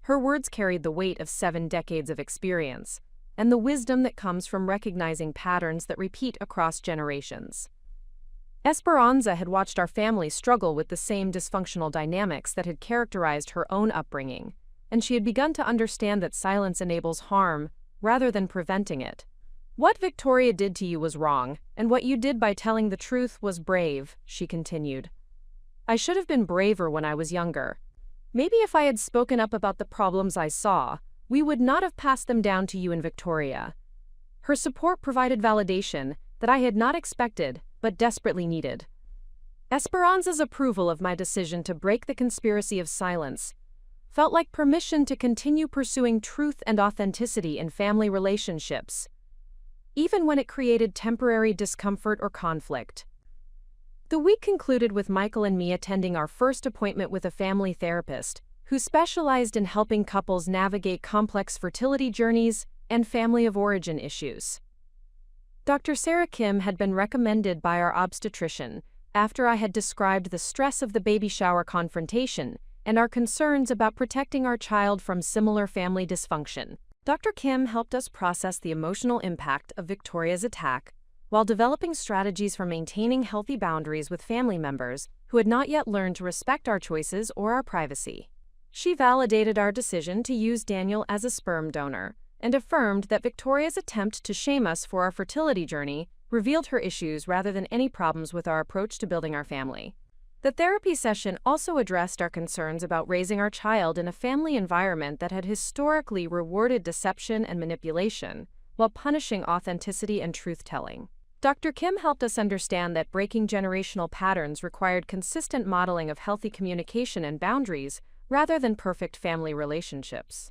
Her words carried the weight of 7 decades of experience and the wisdom that comes from recognizing patterns that repeat across generations. Esperanza had watched our family struggle with the same dysfunctional dynamics that had characterized her own upbringing, and she had begun to understand that silence enables harm rather than preventing it. "What Victoria did to you was wrong, and what you did by telling the truth was brave," she continued. "I should have been braver when I was younger. Maybe if I had spoken up about the problems I saw, we would not have passed them down to you and Victoria." Her support provided validation that I had not expected but desperately needed. Esperanza's approval of my decision to break the conspiracy of silence felt like permission to continue pursuing truth and authenticity in family relationships, even when it created temporary discomfort or conflict. The week concluded with Michael and me attending our first appointment with a family therapist who specialized in helping couples navigate complex fertility journeys and family of origin issues. Dr. Sarah Kim had been recommended by our obstetrician after I had described the stress of the baby shower confrontation and our concerns about protecting our child from similar family dysfunction. Dr. Kim helped us process the emotional impact of Victoria's attack while developing strategies for maintaining healthy boundaries with family members who had not yet learned to respect our choices or our privacy. She validated our decision to use Daniel as a sperm donor and affirmed that Victoria's attempt to shame us for our fertility journey revealed her issues rather than any problems with our approach to building our family. The therapy session also addressed our concerns about raising our child in a family environment that had historically rewarded deception and manipulation, while punishing authenticity and truth-telling. Dr. Kim helped us understand that breaking generational patterns required consistent modeling of healthy communication and boundaries rather than perfect family relationships.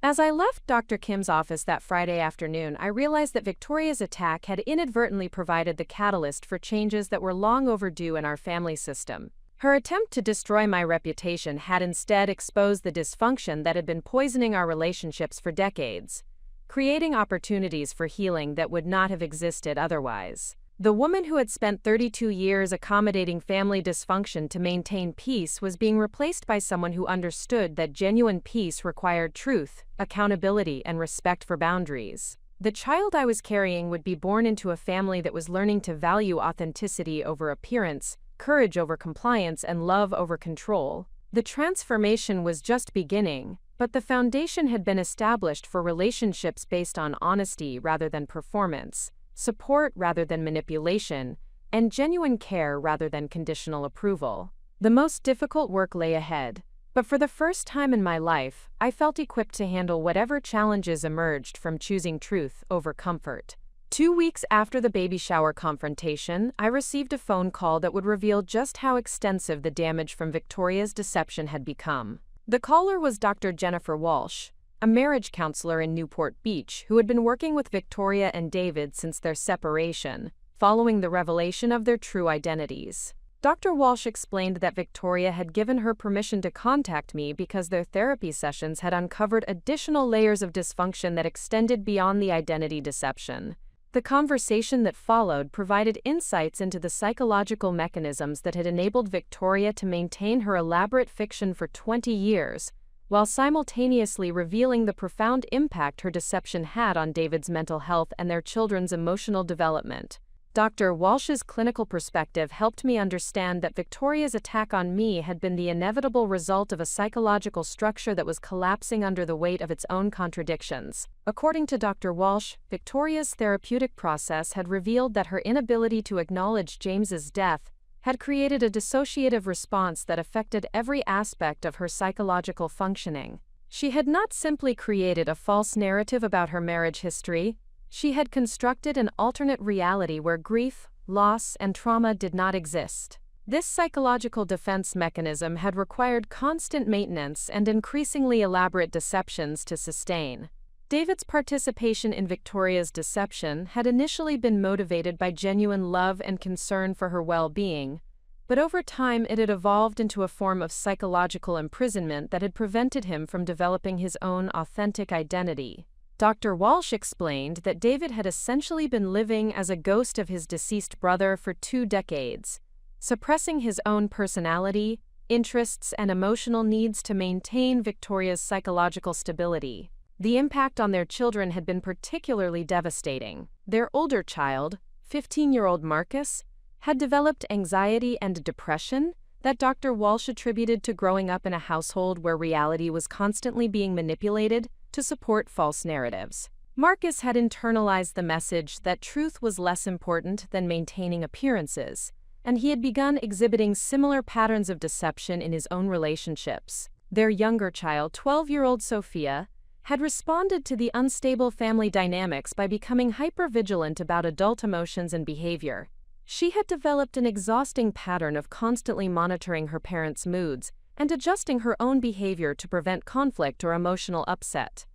As I left Dr. Kim's office that Friday afternoon, I realized that Victoria's attack had inadvertently provided the catalyst for changes that were long overdue in our family system. Her attempt to destroy my reputation had instead exposed the dysfunction that had been poisoning our relationships for decades, creating opportunities for healing that would not have existed otherwise. The woman who had spent 32 years accommodating family dysfunction to maintain peace was being replaced by someone who understood that genuine peace required truth, accountability, and respect for boundaries. The child I was carrying would be born into a family that was learning to value authenticity over appearance, courage over compliance, and love over control. The transformation was just beginning, but the foundation had been established for relationships based on honesty rather than performance, support rather than manipulation, and genuine care rather than conditional approval. The most difficult work lay ahead, but for the first time in my life, I felt equipped to handle whatever challenges emerged from choosing truth over comfort. 2 weeks after the baby shower confrontation, I received a phone call that would reveal just how extensive the damage from Victoria's deception had become. The caller was Dr. Jennifer Walsh, a marriage counselor in Newport Beach who had been working with Victoria and David since their separation, following the revelation of their true identities. Dr. Walsh explained that Victoria had given her permission to contact me because their therapy sessions had uncovered additional layers of dysfunction that extended beyond the identity deception. The conversation that followed provided insights into the psychological mechanisms that had enabled Victoria to maintain her elaborate fiction for 20 years, while simultaneously revealing the profound impact her deception had on David's mental health and their children's emotional development. Dr. Walsh's clinical perspective helped me understand that Victoria's attack on me had been the inevitable result of a psychological structure that was collapsing under the weight of its own contradictions. According to Dr. Walsh, Victoria's therapeutic process had revealed that her inability to acknowledge James's death had created a dissociative response that affected every aspect of her psychological functioning. She had not simply created a false narrative about her marriage history, she had constructed an alternate reality where grief, loss, and trauma did not exist. This psychological defense mechanism had required constant maintenance and increasingly elaborate deceptions to sustain. David's participation in Victoria's deception had initially been motivated by genuine love and concern for her well-being, but over time it had evolved into a form of psychological imprisonment that had prevented him from developing his own authentic identity. Dr. Walsh explained that David had essentially been living as a ghost of his deceased brother for 2 decades, suppressing his own personality, interests, and emotional needs to maintain Victoria's psychological stability. The impact on their children had been particularly devastating. Their older child, 15-year-old Marcus, had developed anxiety and depression that Dr. Walsh attributed to growing up in a household where reality was constantly being manipulated to support false narratives. Marcus had internalized the message that truth was less important than maintaining appearances, and he had begun exhibiting similar patterns of deception in his own relationships. Their younger child, 12-year-old Sophia, had responded to the unstable family dynamics by becoming hypervigilant about adult emotions and behavior. She had developed an exhausting pattern of constantly monitoring her parents' moods and adjusting her own behavior to prevent conflict or emotional upset.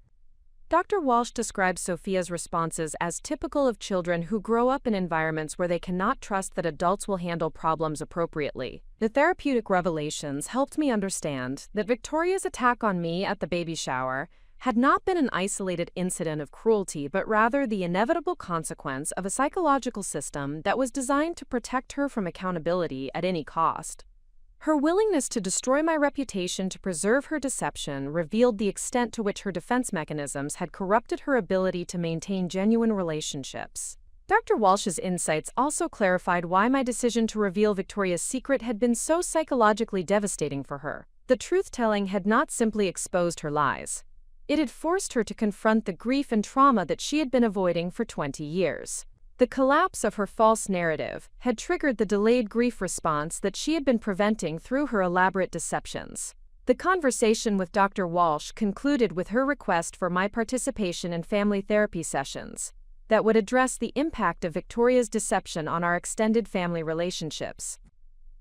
Dr. Walsh describes Sophia's responses as typical of children who grow up in environments where they cannot trust that adults will handle problems appropriately. The therapeutic revelations helped me understand that Victoria's attack on me at the baby shower had not been an isolated incident of cruelty, but rather the inevitable consequence of a psychological system that was designed to protect her from accountability at any cost. Her willingness to destroy my reputation to preserve her deception revealed the extent to which her defense mechanisms had corrupted her ability to maintain genuine relationships. Dr. Walsh's insights also clarified why my decision to reveal Victoria's secret had been so psychologically devastating for her. The truth-telling had not simply exposed her lies. It had forced her to confront the grief and trauma that she had been avoiding for 20 years. The collapse of her false narrative had triggered the delayed grief response that she had been preventing through her elaborate deceptions. The conversation with Dr. Walsh concluded with her request for my participation in family therapy sessions that would address the impact of Victoria's deception on our extended family relationships.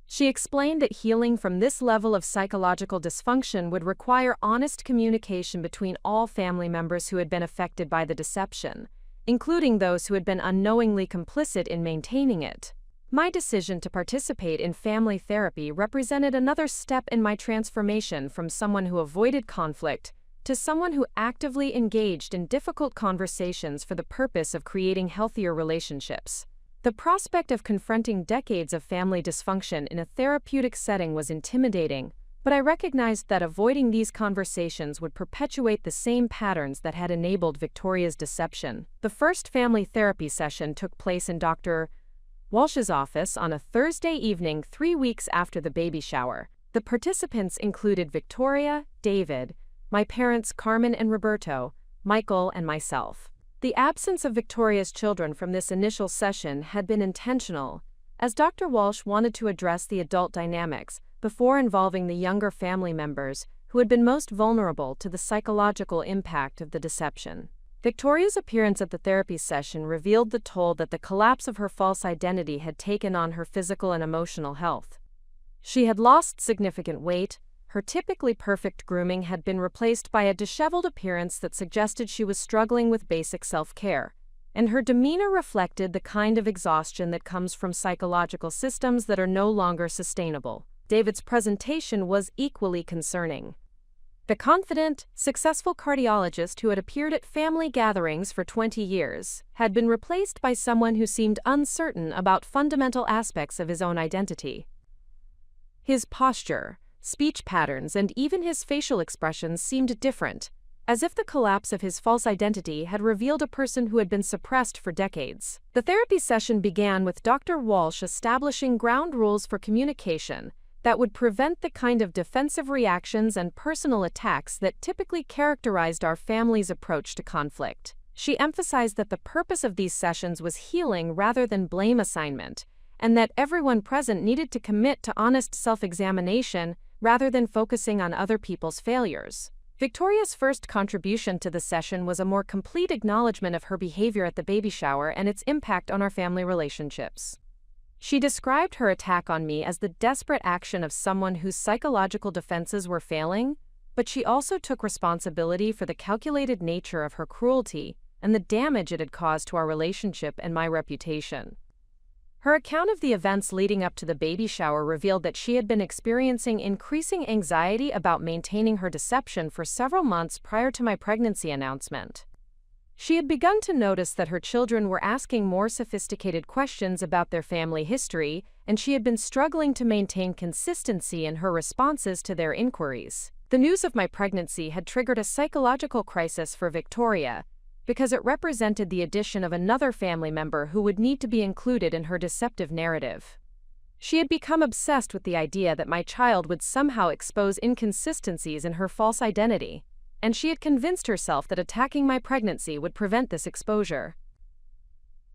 She explained that healing from this level of psychological dysfunction would require honest communication between all family members who had been affected by the deception, including those who had been unknowingly complicit in maintaining it. My decision to participate in family therapy represented another step in my transformation from someone who avoided conflict to someone who actively engaged in difficult conversations for the purpose of creating healthier relationships. The prospect of confronting decades of family dysfunction in a therapeutic setting was intimidating, but I recognized that avoiding these conversations would perpetuate the same patterns that had enabled Victoria's deception. The first family therapy session took place in Dr. Walsh's office on a Thursday evening 3 weeks after the baby shower. The participants included Victoria, David, my parents Carmen and Roberto, Michael, and myself. The absence of Victoria's children from this initial session had been intentional, as Dr. Walsh wanted to address the adult dynamics before involving the younger family members who had been most vulnerable to the psychological impact of the deception. Victoria's appearance at the therapy session revealed the toll that the collapse of her false identity had taken on her physical and emotional health. She had lost significant weight, her typically perfect grooming had been replaced by a disheveled appearance that suggested she was struggling with basic self-care, and her demeanor reflected the kind of exhaustion that comes from psychological systems that are no longer sustainable. David's presentation was equally concerning. The confident, successful cardiologist who had appeared at family gatherings for 20 years had been replaced by someone who seemed uncertain about fundamental aspects of his own identity. His posture, speech patterns, and even his facial expressions seemed different, as if the collapse of his false identity had revealed a person who had been suppressed for decades. The therapy session began with Dr. Walsh establishing ground rules for communication that would prevent the kind of defensive reactions and personal attacks that typically characterized our family's approach to conflict. She emphasized that the purpose of these sessions was healing rather than blame assignment, and that everyone present needed to commit to honest self-examination rather than focusing on other people's failures. Victoria's first contribution to the session was a more complete acknowledgement of her behavior at the baby shower and its impact on our family relationships. She described her attack on me as the desperate action of someone whose psychological defenses were failing, but she also took responsibility for the calculated nature of her cruelty and the damage it had caused to our relationship and my reputation. Her account of the events leading up to the baby shower revealed that she had been experiencing increasing anxiety about maintaining her deception for several months prior to my pregnancy announcement. She had begun to notice that her children were asking more sophisticated questions about their family history, and she had been struggling to maintain consistency in her responses to their inquiries. The news of my pregnancy had triggered a psychological crisis for Victoria, because it represented the addition of another family member who would need to be included in her deceptive narrative. She had become obsessed with the idea that my child would somehow expose inconsistencies in her false identity, and she had convinced herself that attacking my pregnancy would prevent this exposure.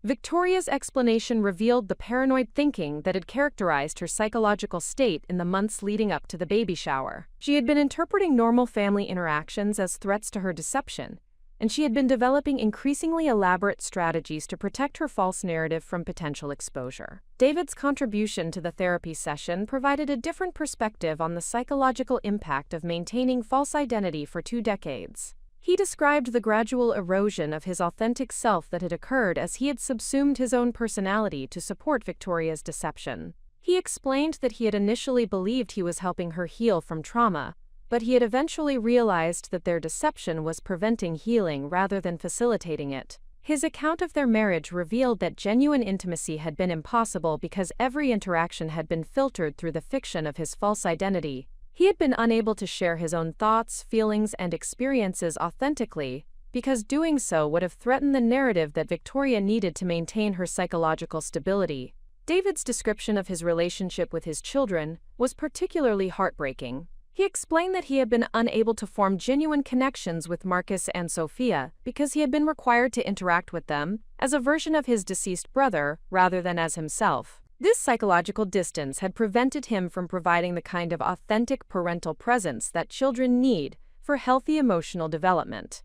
Victoria's explanation revealed the paranoid thinking that had characterized her psychological state in the months leading up to the baby shower. She had been interpreting normal family interactions as threats to her deception, and she had been developing increasingly elaborate strategies to protect her false narrative from potential exposure. David's contribution to the therapy session provided a different perspective on the psychological impact of maintaining false identity for 2 decades. He described the gradual erosion of his authentic self that had occurred as he had subsumed his own personality to support Victoria's deception. He explained that he had initially believed he was helping her heal from trauma, but he had eventually realized that their deception was preventing healing rather than facilitating it. His account of their marriage revealed that genuine intimacy had been impossible because every interaction had been filtered through the fiction of his false identity. He had been unable to share his own thoughts, feelings, and experiences authentically, because doing so would have threatened the narrative that Victoria needed to maintain her psychological stability. David's description of his relationship with his children was particularly heartbreaking. He explained that he had been unable to form genuine connections with Marcus and Sophia because he had been required to interact with them as a version of his deceased brother rather than as himself. This psychological distance had prevented him from providing the kind of authentic parental presence that children need for healthy emotional development.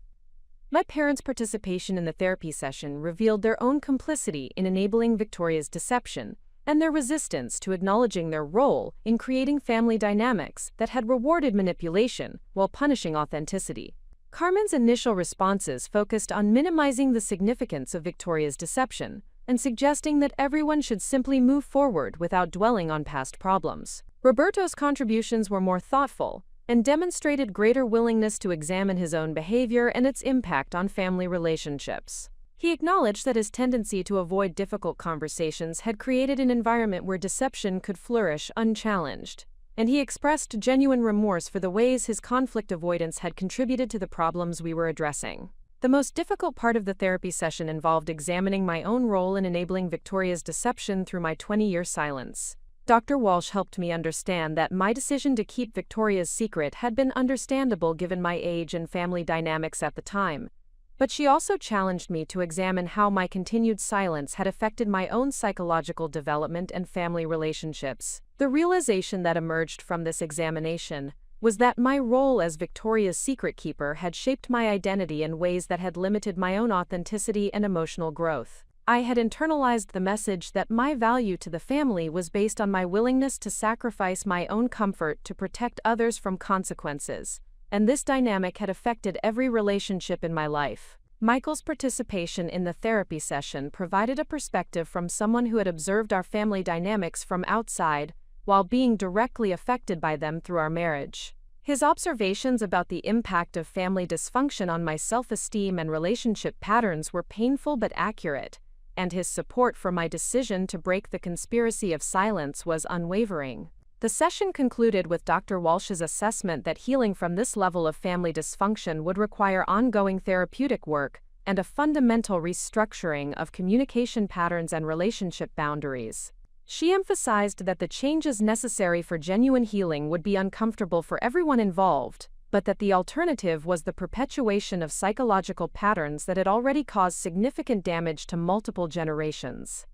My parents' participation in the therapy session revealed their own complicity in enabling Victoria's deception, and their resistance to acknowledging their role in creating family dynamics that had rewarded manipulation while punishing authenticity. Carmen's initial responses focused on minimizing the significance of Victoria's deception and suggesting that everyone should simply move forward without dwelling on past problems. Roberto's contributions were more thoughtful and demonstrated greater willingness to examine his own behavior and its impact on family relationships. He acknowledged that his tendency to avoid difficult conversations had created an environment where deception could flourish unchallenged, and he expressed genuine remorse for the ways his conflict avoidance had contributed to the problems we were addressing. The most difficult part of the therapy session involved examining my own role in enabling Victoria's deception through my 20-year silence. Dr. Walsh helped me understand that my decision to keep Victoria's secret had been understandable given my age and family dynamics at the time. But she also challenged me to examine how my continued silence had affected my own psychological development and family relationships. The realization that emerged from this examination was that my role as Victoria's secret keeper had shaped my identity in ways that had limited my own authenticity and emotional growth. I had internalized the message that my value to the family was based on my willingness to sacrifice my own comfort to protect others from consequences, and this dynamic had affected every relationship in my life. Michael's participation in the therapy session provided a perspective from someone who had observed our family dynamics from outside, while being directly affected by them through our marriage. His observations about the impact of family dysfunction on my self-esteem and relationship patterns were painful but accurate, and his support for my decision to break the conspiracy of silence was unwavering. The session concluded with Dr. Walsh's assessment that healing from this level of family dysfunction would require ongoing therapeutic work and a fundamental restructuring of communication patterns and relationship boundaries. She emphasized that the changes necessary for genuine healing would be uncomfortable for everyone involved, but that the alternative was the perpetuation of psychological patterns that had already caused significant damage to multiple generations.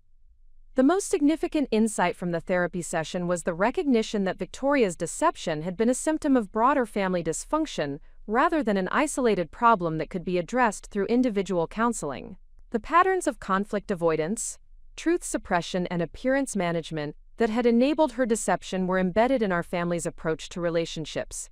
The most significant insight from the therapy session was the recognition that Victoria's deception had been a symptom of broader family dysfunction rather than an isolated problem that could be addressed through individual counseling. The patterns of conflict avoidance, truth suppression, and appearance management that had enabled her deception were embedded in our family's approach to relationships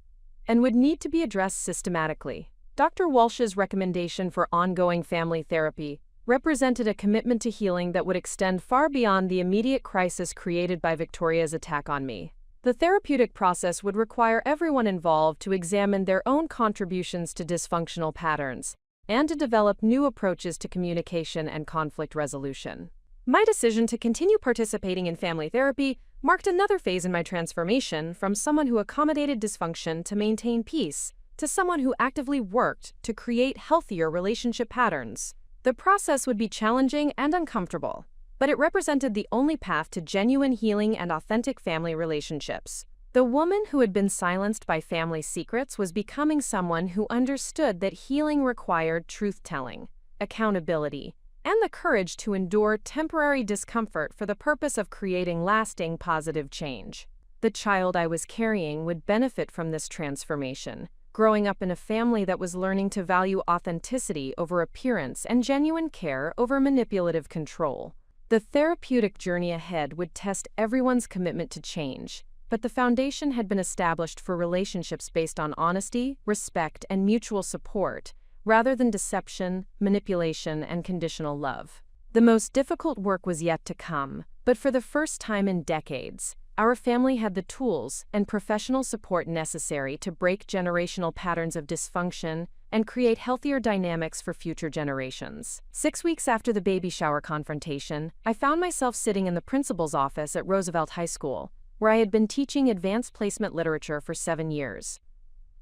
and would need to be addressed systematically. Dr. Walsh's recommendation for ongoing family therapy represented a commitment to healing that would extend far beyond the immediate crisis created by Victoria's attack on me. The therapeutic process would require everyone involved to examine their own contributions to dysfunctional patterns and to develop new approaches to communication and conflict resolution. My decision to continue participating in family therapy marked another phase in my transformation from someone who accommodated dysfunction to maintain peace to someone who actively worked to create healthier relationship patterns. The process would be challenging and uncomfortable, but it represented the only path to genuine healing and authentic family relationships. The woman who had been silenced by family secrets was becoming someone who understood that healing required truth-telling, accountability, and the courage to endure temporary discomfort for the purpose of creating lasting positive change. The child I was carrying would benefit from this transformation, growing up in a family that was learning to value authenticity over appearance and genuine care over manipulative control. The therapeutic journey ahead would test everyone's commitment to change, but the foundation had been established for relationships based on honesty, respect, and mutual support, rather than deception, manipulation, and conditional love. The most difficult work was yet to come, but for the first time in decades, our family had the tools and professional support necessary to break generational patterns of dysfunction and create healthier dynamics for future generations. 6 weeks after the baby shower confrontation, I found myself sitting in the principal's office at Roosevelt High School, where I had been teaching advanced placement literature for 7 years.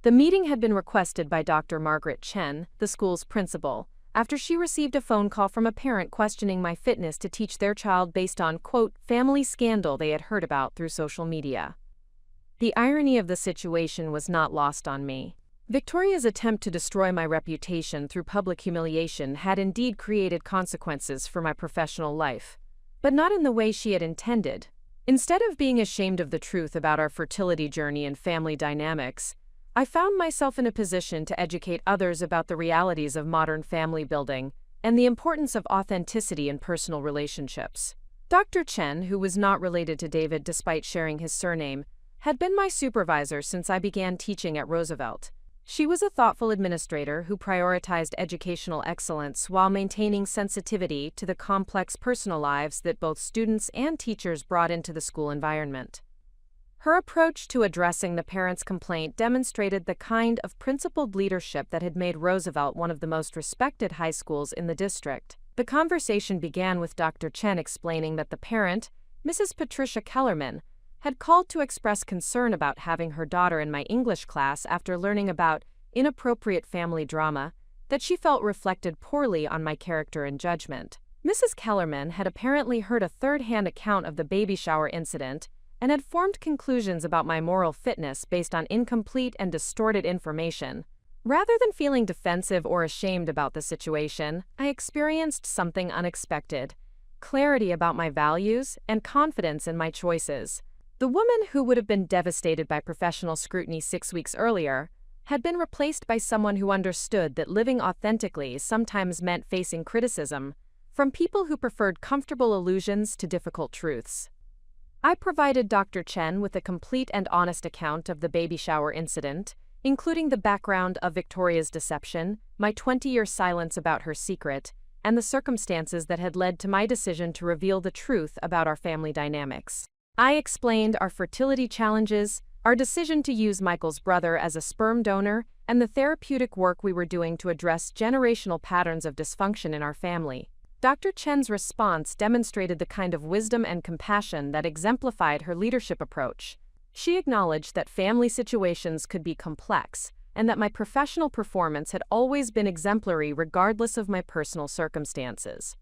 The meeting had been requested by Dr. Margaret Chen, the school's principal, after she received a phone call from a parent questioning my fitness to teach their child based on, quote, family scandal they had heard about through social media. The irony of the situation was not lost on me. Victoria's attempt to destroy my reputation through public humiliation had indeed created consequences for my professional life, but not in the way she had intended. Instead of being ashamed of the truth about our fertility journey and family dynamics, I found myself in a position to educate others about the realities of modern family building and the importance of authenticity in personal relationships. Dr. Chen, who was not related to David despite sharing his surname, had been my supervisor since I began teaching at Roosevelt. She was a thoughtful administrator who prioritized educational excellence while maintaining sensitivity to the complex personal lives that both students and teachers brought into the school environment. Her approach to addressing the parents' complaint demonstrated the kind of principled leadership that had made Roosevelt one of the most respected high schools in the district. The conversation began with Dr. Chen explaining that the parent, Mrs. Patricia Kellerman, had called to express concern about having her daughter in my English class after learning about inappropriate family drama that she felt reflected poorly on my character and judgment. Mrs. Kellerman had apparently heard a third-hand account of the baby shower incident and had formed conclusions about my moral fitness based on incomplete and distorted information. Rather than feeling defensive or ashamed about the situation, I experienced something unexpected: clarity about my values and confidence in my choices. The woman who would have been devastated by professional scrutiny 6 weeks earlier had been replaced by someone who understood that living authentically sometimes meant facing criticism from people who preferred comfortable illusions to difficult truths. I provided Dr. Chen with a complete and honest account of the baby shower incident, including the background of Victoria's deception, my 20-year silence about her secret, and the circumstances that had led to my decision to reveal the truth about our family dynamics. I explained our fertility challenges, our decision to use Michael's brother as a sperm donor, and the therapeutic work we were doing to address generational patterns of dysfunction in our family. Dr. Chen's response demonstrated the kind of wisdom and compassion that exemplified her leadership approach. She acknowledged that family situations could be complex, and that my professional performance had always been exemplary regardless of my personal circumstances.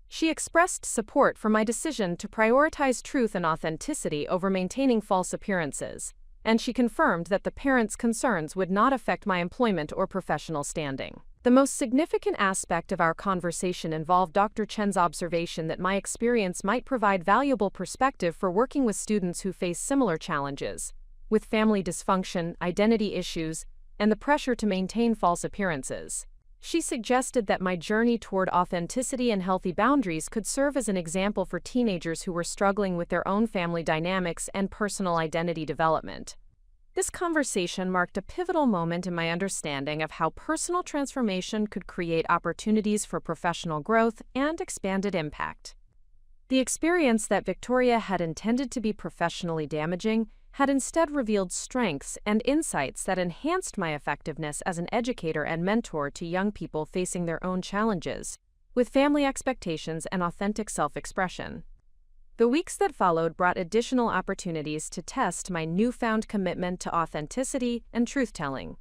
She expressed support for my decision to prioritize truth and authenticity over maintaining false appearances, and she confirmed that the parents' concerns would not affect my employment or professional standing. The most significant aspect of our conversation involved Dr. Chen's observation that my experience might provide valuable perspective for working with students who face similar challenges, with family dysfunction, identity issues, and the pressure to maintain false appearances. She suggested that my journey toward authenticity and healthy boundaries could serve as an example for teenagers who were struggling with their own family dynamics and personal identity development. This conversation marked a pivotal moment in my understanding of how personal transformation could create opportunities for professional growth and expanded impact. The experience that Victoria had intended to be professionally damaging had instead revealed strengths and insights that enhanced my effectiveness as an educator and mentor to young people facing their own challenges, with family expectations and authentic self-expression. The weeks that followed brought additional opportunities to test my newfound commitment to authenticity and truth-telling.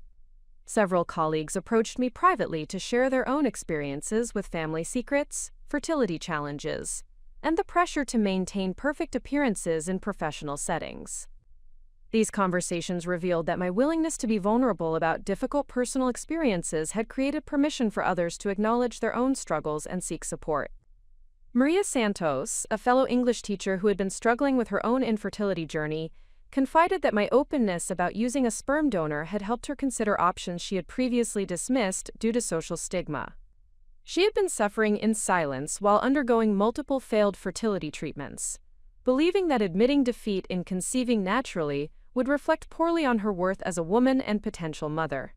Several colleagues approached me privately to share their own experiences with family secrets, fertility challenges, and the pressure to maintain perfect appearances in professional settings. These conversations revealed that my willingness to be vulnerable about difficult personal experiences had created permission for others to acknowledge their own struggles and seek support. Maria Santos, a fellow English teacher who had been struggling with her own infertility journey, confided that my openness about using a sperm donor had helped her consider options she had previously dismissed due to social stigma. She had been suffering in silence while undergoing multiple failed fertility treatments, believing that admitting defeat in conceiving naturally would reflect poorly on her worth as a woman and potential mother.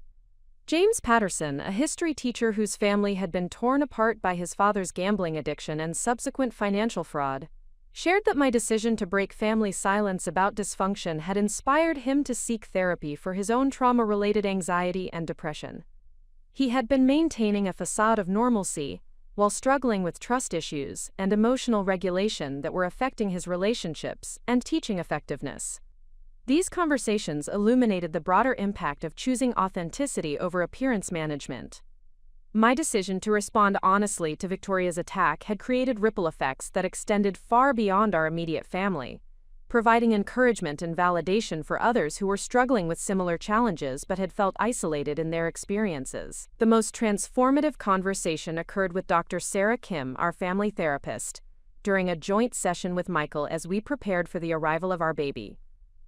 James Patterson, a history teacher whose family had been torn apart by his father's gambling addiction and subsequent financial fraud, shared that my decision to break family silence about dysfunction had inspired him to seek therapy for his own trauma-related anxiety and depression. He had been maintaining a facade of normalcy while struggling with trust issues and emotional regulation that were affecting his relationships and teaching effectiveness. These conversations illuminated the broader impact of choosing authenticity over appearance management. My decision to respond honestly to Victoria's attack had created ripple effects that extended far beyond our immediate family, providing encouragement and validation for others who were struggling with similar challenges but had felt isolated in their experiences. The most transformative conversation occurred with Dr. Sarah Kim, our family therapist, during a joint session with Michael as we prepared for the arrival of our baby.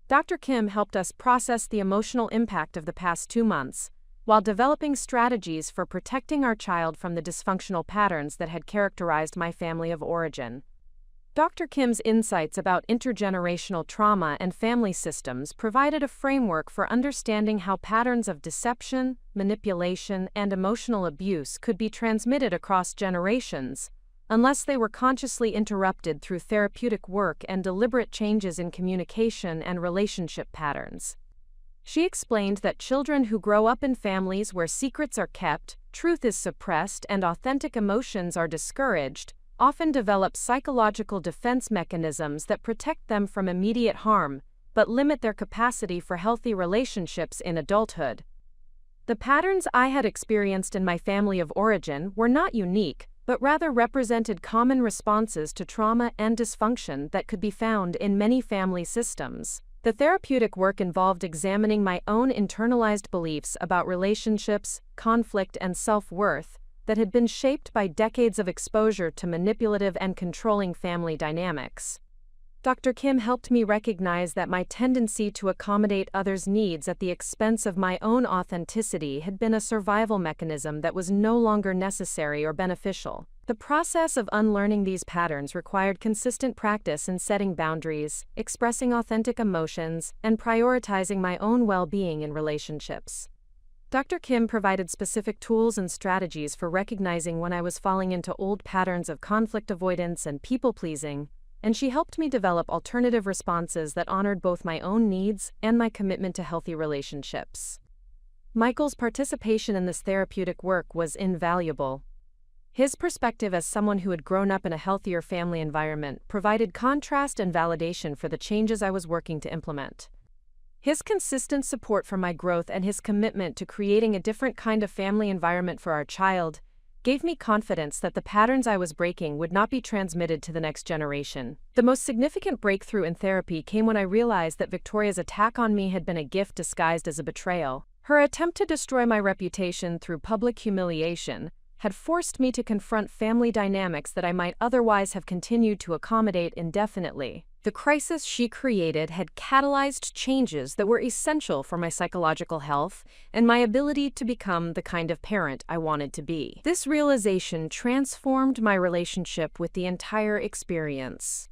Dr. Kim helped us process the emotional impact of the past 2 months, while developing strategies for protecting our child from the dysfunctional patterns that had characterized my family of origin. Dr. Kim's insights about intergenerational trauma and family systems provided a framework for understanding how patterns of deception, manipulation, and emotional abuse could be transmitted across generations, unless they were consciously interrupted through therapeutic work and deliberate changes in communication and relationship patterns. She explained that children who grow up in families where secrets are kept, truth is suppressed, and authentic emotions are discouraged, often develop psychological defense mechanisms that protect them from immediate harm, but limit their capacity for healthy relationships in adulthood. The patterns I had experienced in my family of origin were not unique, but rather represented common responses to trauma and dysfunction that could be found in many family systems. The therapeutic work involved examining my own internalized beliefs about relationships, conflict, and self-worth that had been shaped by decades of exposure to manipulative and controlling family dynamics. Dr. Kim helped me recognize that my tendency to accommodate others' needs at the expense of my own authenticity had been a survival mechanism that was no longer necessary or beneficial. The process of unlearning these patterns required consistent practice in setting boundaries, expressing authentic emotions, and prioritizing my own well-being in relationships. Dr. Kim provided specific tools and strategies for recognizing when I was falling into old patterns of conflict avoidance and people-pleasing, and she helped me develop alternative responses that honored both my own needs and my commitment to healthy relationships. Michael's participation in this therapeutic work was invaluable. His perspective as someone who had grown up in a healthier family environment provided contrast and validation for the changes I was working to implement. His consistent support for my growth and his commitment to creating a different kind of family environment for our child gave me confidence that the patterns I was breaking would not be transmitted to the next generation. The most significant breakthrough in therapy came when I realized that Victoria's attack on me had been a gift disguised as a betrayal. Her attempt to destroy my reputation through public humiliation had forced me to confront family dynamics that I might otherwise have continued to accommodate indefinitely. The crisis she created had catalyzed changes that were essential for my psychological health and my ability to become the kind of parent I wanted to be. This realization transformed my relationship with the entire experience.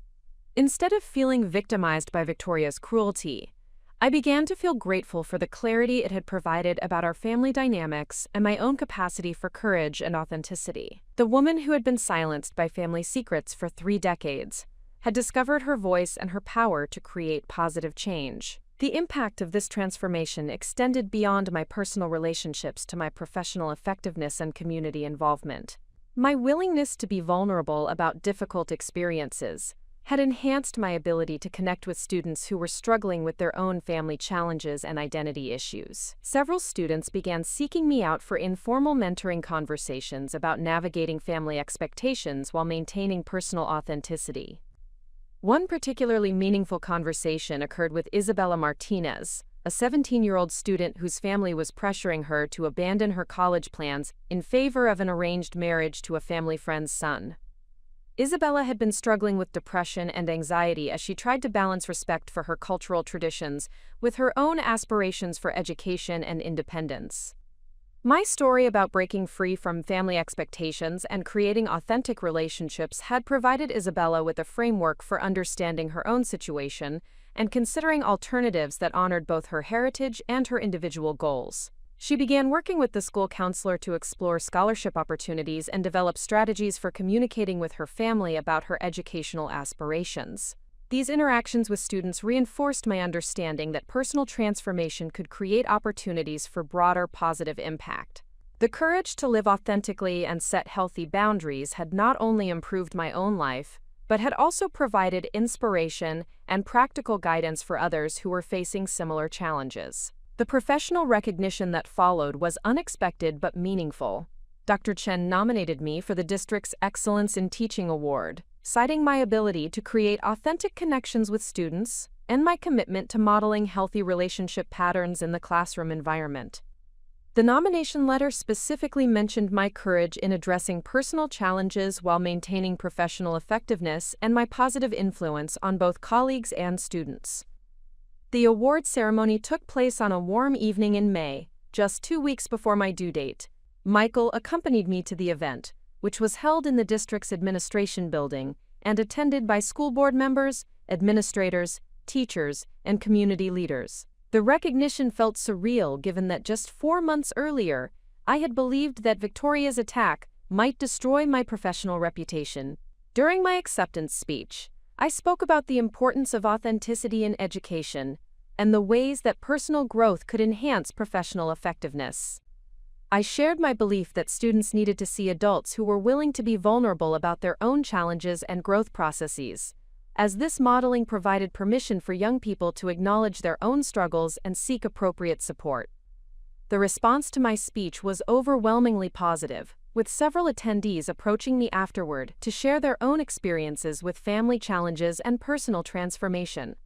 Instead of feeling victimized by Victoria's cruelty, I began to feel grateful for the clarity it had provided about our family dynamics and my own capacity for courage and authenticity. The woman who had been silenced by family secrets for 3 decades had discovered her voice and her power to create positive change. The impact of this transformation extended beyond my personal relationships to my professional effectiveness and community involvement. My willingness to be vulnerable about difficult experiences had enhanced my ability to connect with students who were struggling with their own family challenges and identity issues. Several students began seeking me out for informal mentoring conversations about navigating family expectations while maintaining personal authenticity. One particularly meaningful conversation occurred with Isabella Martinez, a 17-year-old student whose family was pressuring her to abandon her college plans in favor of an arranged marriage to a family friend's son. Isabella had been struggling with depression and anxiety as she tried to balance respect for her cultural traditions with her own aspirations for education and independence. My story about breaking free from family expectations and creating authentic relationships had provided Isabella with a framework for understanding her own situation and considering alternatives that honored both her heritage and her individual goals. She began working with the school counselor to explore scholarship opportunities and develop strategies for communicating with her family about her educational aspirations. These interactions with students reinforced my understanding that personal transformation could create opportunities for broader positive impact. The courage to live authentically and set healthy boundaries had not only improved my own life, but had also provided inspiration and practical guidance for others who were facing similar challenges. The professional recognition that followed was unexpected but meaningful. Dr. Chen nominated me for the district's Excellence in Teaching Award, citing my ability to create authentic connections with students and my commitment to modeling healthy relationship patterns in the classroom environment. The nomination letter specifically mentioned my courage in addressing personal challenges while maintaining professional effectiveness and my positive influence on both colleagues and students. The award ceremony took place on a warm evening in May, just 2 weeks before my due date. Michael accompanied me to the event, which was held in the district's administration building and attended by school board members, administrators, teachers, and community leaders. The recognition felt surreal given that just 4 months earlier, I had believed that Victoria's attack might destroy my professional reputation. During my acceptance speech, I spoke about the importance of authenticity in education and the ways that personal growth could enhance professional effectiveness. I shared my belief that students needed to see adults who were willing to be vulnerable about their own challenges and growth processes, as this modeling provided permission for young people to acknowledge their own struggles and seek appropriate support. The response to my speech was overwhelmingly positive, with several attendees approaching me afterward to share their own experiences with family challenges and personal transformation.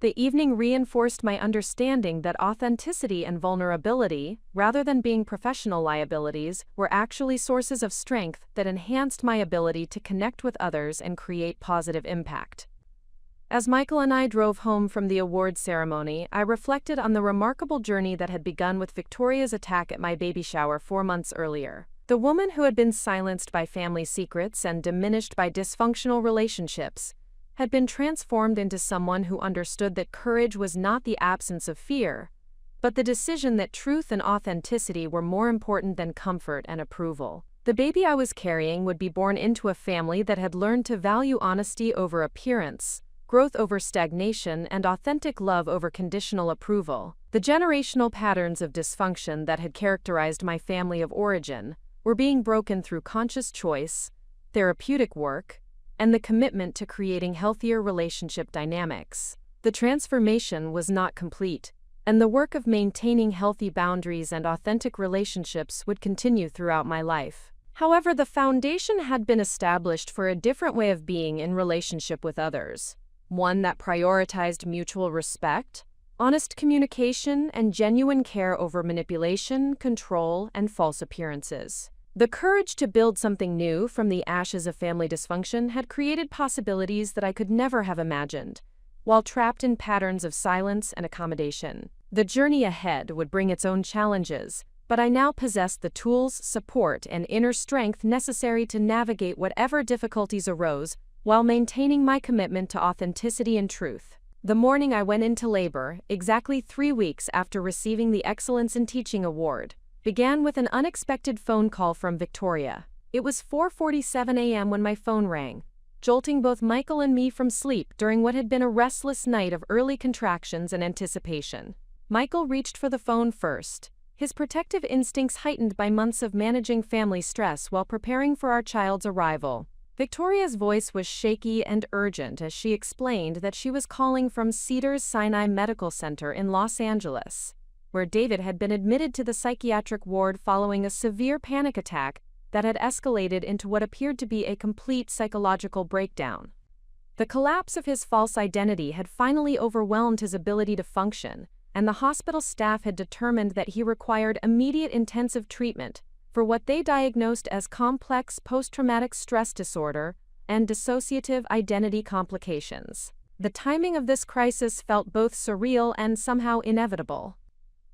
The evening reinforced my understanding that authenticity and vulnerability, rather than being professional liabilities, were actually sources of strength that enhanced my ability to connect with others and create positive impact. As Michael and I drove home from the awards ceremony, I reflected on the remarkable journey that had begun with Victoria's attack at my baby shower 4 months earlier. The woman who had been silenced by family secrets and diminished by dysfunctional relationships had been transformed into someone who understood that courage was not the absence of fear, but the decision that truth and authenticity were more important than comfort and approval. The baby I was carrying would be born into a family that had learned to value honesty over appearance, growth over stagnation, and authentic love over conditional approval. The generational patterns of dysfunction that had characterized my family of origin were being broken through conscious choice, therapeutic work, and the commitment to creating healthier relationship dynamics. The transformation was not complete, and the work of maintaining healthy boundaries and authentic relationships would continue throughout my life. However, the foundation had been established for a different way of being in relationship with others, one that prioritized mutual respect, honest communication, and genuine care over manipulation, control, and false appearances. The courage to build something new from the ashes of family dysfunction had created possibilities that I could never have imagined, while trapped in patterns of silence and accommodation. The journey ahead would bring its own challenges, but I now possessed the tools, support, and inner strength necessary to navigate whatever difficulties arose while maintaining my commitment to authenticity and truth. The morning I went into labor, exactly 3 weeks after receiving the Excellence in Teaching Award, began with an unexpected phone call from Victoria. It was 4:47 a.m. when my phone rang, jolting both Michael and me from sleep during what had been a restless night of early contractions and anticipation. Michael reached for the phone first, his protective instincts heightened by months of managing family stress while preparing for our child's arrival. Victoria's voice was shaky and urgent as she explained that she was calling from Cedars-Sinai Medical Center in Los Angeles, where David had been admitted to the psychiatric ward following a severe panic attack that had escalated into what appeared to be a complete psychological breakdown. The collapse of his false identity had finally overwhelmed his ability to function, and the hospital staff had determined that he required immediate intensive treatment for what they diagnosed as complex post-traumatic stress disorder and dissociative identity complications. The timing of this crisis felt both surreal and somehow inevitable.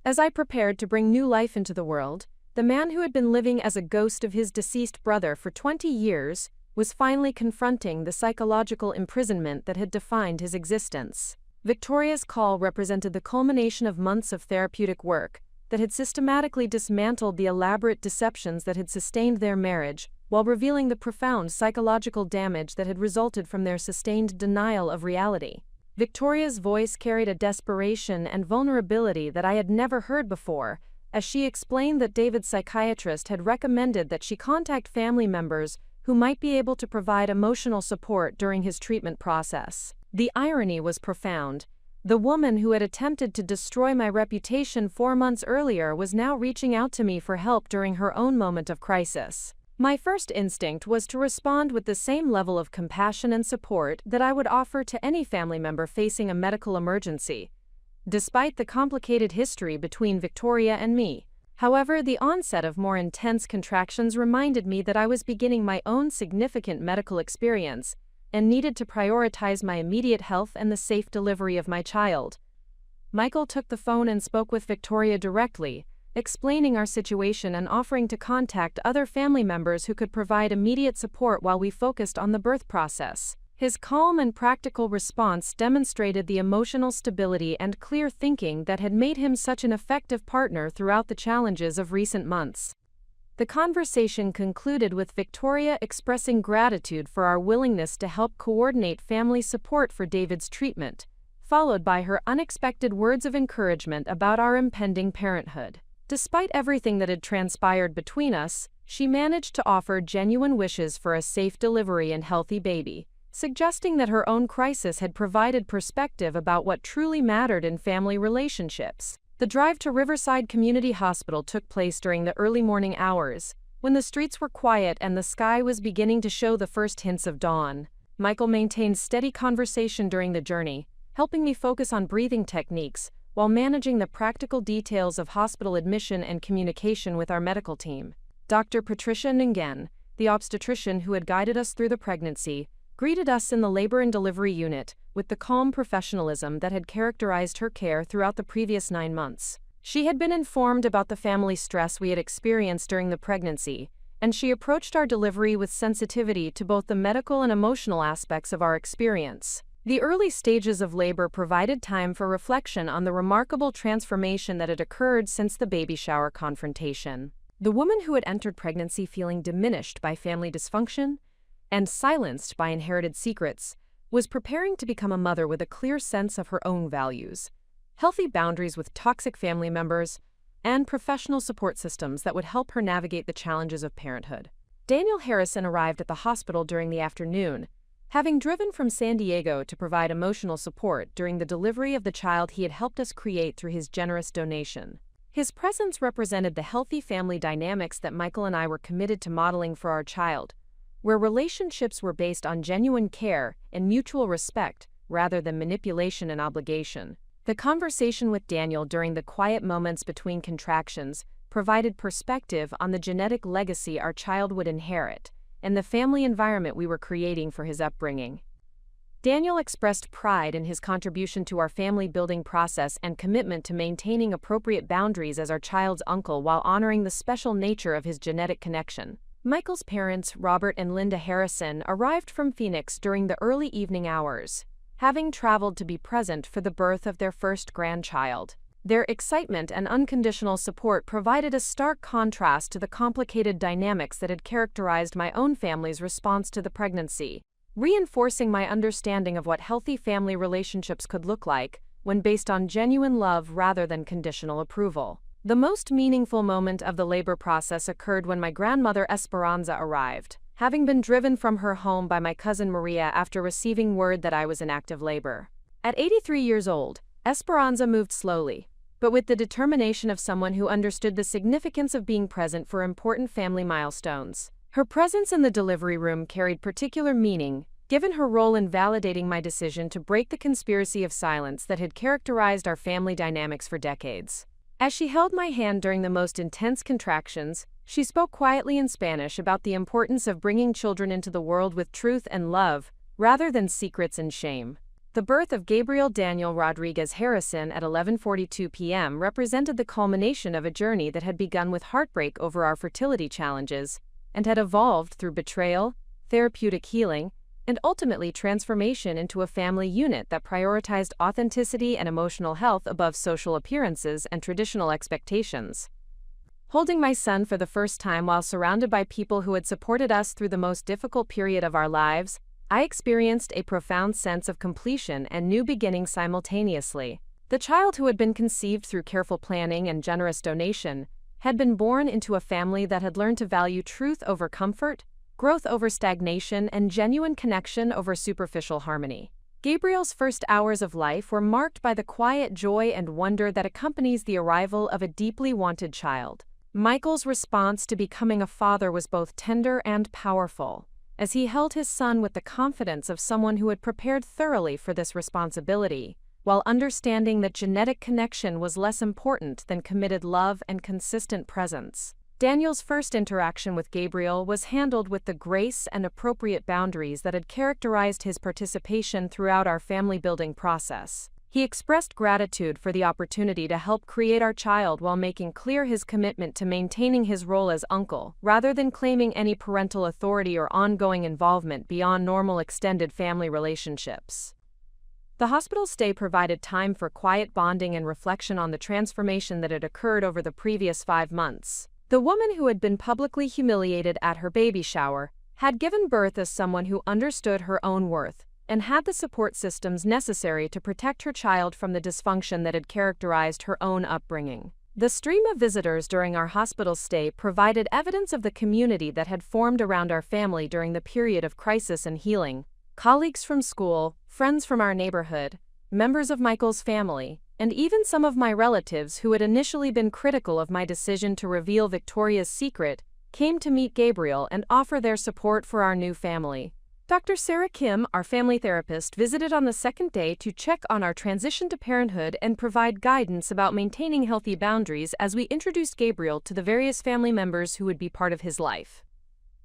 As I prepared to bring new life into the world, the man who had been living as a ghost of his deceased brother for 20 years was finally confronting the psychological imprisonment that had defined his existence. Victoria's call represented the culmination of months of therapeutic work that had systematically dismantled the elaborate deceptions that had sustained their marriage, while revealing the profound psychological damage that had resulted from their sustained denial of reality. Victoria's voice carried a desperation and vulnerability that I had never heard before, as she explained that David's psychiatrist had recommended that she contact family members who might be able to provide emotional support during his treatment process. The irony was profound. The woman who had attempted to destroy my reputation 4 months earlier was now reaching out to me for help during her own moment of crisis. My first instinct was to respond with the same level of compassion and support that I would offer to any family member facing a medical emergency, despite the complicated history between Victoria and me. However, the onset of more intense contractions reminded me that I was beginning my own significant medical experience and needed to prioritize my immediate health and the safe delivery of my child. Michael took the phone and spoke with Victoria directly, explaining our situation and offering to contact other family members who could provide immediate support while we focused on the birth process. His calm and practical response demonstrated the emotional stability and clear thinking that had made him such an effective partner throughout the challenges of recent months. The conversation concluded with Victoria expressing gratitude for our willingness to help coordinate family support for David's treatment, followed by her unexpected words of encouragement about our impending parenthood. Despite everything that had transpired between us, she managed to offer genuine wishes for a safe delivery and healthy baby, suggesting that her own crisis had provided perspective about what truly mattered in family relationships. The drive to Riverside Community Hospital took place during the early morning hours, when the streets were quiet and the sky was beginning to show the first hints of dawn. Michael maintained steady conversation during the journey, helping me focus on breathing techniques while managing the practical details of hospital admission and communication with our medical team. Dr. Patricia Ningen, the obstetrician who had guided us through the pregnancy, greeted us in the labor and delivery unit with the calm professionalism that had characterized her care throughout the previous 9 months. She had been informed about the family stress we had experienced during the pregnancy, and she approached our delivery with sensitivity to both the medical and emotional aspects of our experience. The early stages of labor provided time for reflection on the remarkable transformation that had occurred since the baby shower confrontation. The woman who had entered pregnancy feeling diminished by family dysfunction and silenced by inherited secrets, was preparing to become a mother with a clear sense of her own values, healthy boundaries with toxic family members, and professional support systems that would help her navigate the challenges of parenthood. Daniel Harrison arrived at the hospital during the afternoon, having driven from San Diego to provide emotional support during the delivery of the child he had helped us create through his generous donation. His presence represented the healthy family dynamics that Michael and I were committed to modeling for our child, where relationships were based on genuine care and mutual respect rather than manipulation and obligation. The conversation with Daniel during the quiet moments between contractions provided perspective on the genetic legacy our child would inherit and the family environment we were creating for his upbringing. Daniel expressed pride in his contribution to our family building process and commitment to maintaining appropriate boundaries as our child's uncle while honoring the special nature of his genetic connection. Michael's parents, Robert and Linda Harrison, arrived from Phoenix during the early evening hours, having traveled to be present for the birth of their first grandchild. Their excitement and unconditional support provided a stark contrast to the complicated dynamics that had characterized my own family's response to the pregnancy, reinforcing my understanding of what healthy family relationships could look like when based on genuine love rather than conditional approval. The most meaningful moment of the labor process occurred when my grandmother Esperanza arrived, having been driven from her home by my cousin Maria after receiving word that I was in active labor. At 83 years old, Esperanza moved slowly, but with the determination of someone who understood the significance of being present for important family milestones. Her presence in the delivery room carried particular meaning, given her role in validating my decision to break the conspiracy of silence that had characterized our family dynamics for decades. As she held my hand during the most intense contractions, she spoke quietly in Spanish about the importance of bringing children into the world with truth and love, rather than secrets and shame. The birth of Gabriel Daniel Rodriguez Harrison at 11:42 p.m. represented the culmination of a journey that had begun with heartbreak over our fertility challenges, and had evolved through betrayal, therapeutic healing, and ultimately transformation into a family unit that prioritized authenticity and emotional health above social appearances and traditional expectations. Holding my son for the first time while surrounded by people who had supported us through the most difficult period of our lives, I experienced a profound sense of completion and new beginning simultaneously. The child who had been conceived through careful planning and generous donation had been born into a family that had learned to value truth over comfort, growth over stagnation, and genuine connection over superficial harmony. Gabriel's first hours of life were marked by the quiet joy and wonder that accompanies the arrival of a deeply wanted child. Michael's response to becoming a father was both tender and powerful, as he held his son with the confidence of someone who had prepared thoroughly for this responsibility, while understanding that genetic connection was less important than committed love and consistent presence. Daniel's first interaction with Gabriel was handled with the grace and appropriate boundaries that had characterized his participation throughout our family-building process. He expressed gratitude for the opportunity to help create our child while making clear his commitment to maintaining his role as uncle, rather than claiming any parental authority or ongoing involvement beyond normal extended family relationships. The hospital stay provided time for quiet bonding and reflection on the transformation that had occurred over the previous 5 months. The woman who had been publicly humiliated at her baby shower had given birth as someone who understood her own worth and had the support systems necessary to protect her child from the dysfunction that had characterized her own upbringing. The stream of visitors during our hospital stay provided evidence of the community that had formed around our family during the period of crisis and healing. Colleagues from school, friends from our neighborhood, members of Michael's family, and even some of my relatives who had initially been critical of my decision to reveal Victoria's secret came to meet Gabriel and offer their support for our new family. Dr. Sarah Kim, our family therapist, visited on the second day to check on our transition to parenthood and provide guidance about maintaining healthy boundaries as we introduced Gabriel to the various family members who would be part of his life.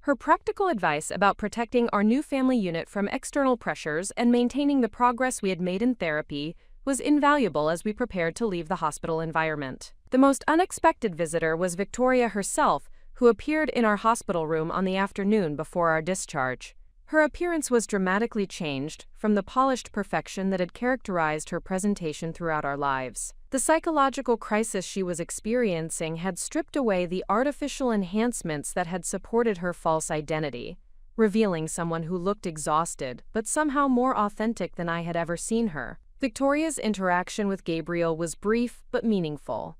Her practical advice about protecting our new family unit from external pressures and maintaining the progress we had made in therapy was invaluable as we prepared to leave the hospital environment. The most unexpected visitor was Victoria herself, who appeared in our hospital room on the afternoon before our discharge. Her appearance was dramatically changed from the polished perfection that had characterized her presentation throughout our lives. The psychological crisis she was experiencing had stripped away the artificial enhancements that had supported her false identity, revealing someone who looked exhausted but somehow more authentic than I had ever seen her. Victoria's interaction with Gabriel was brief but meaningful.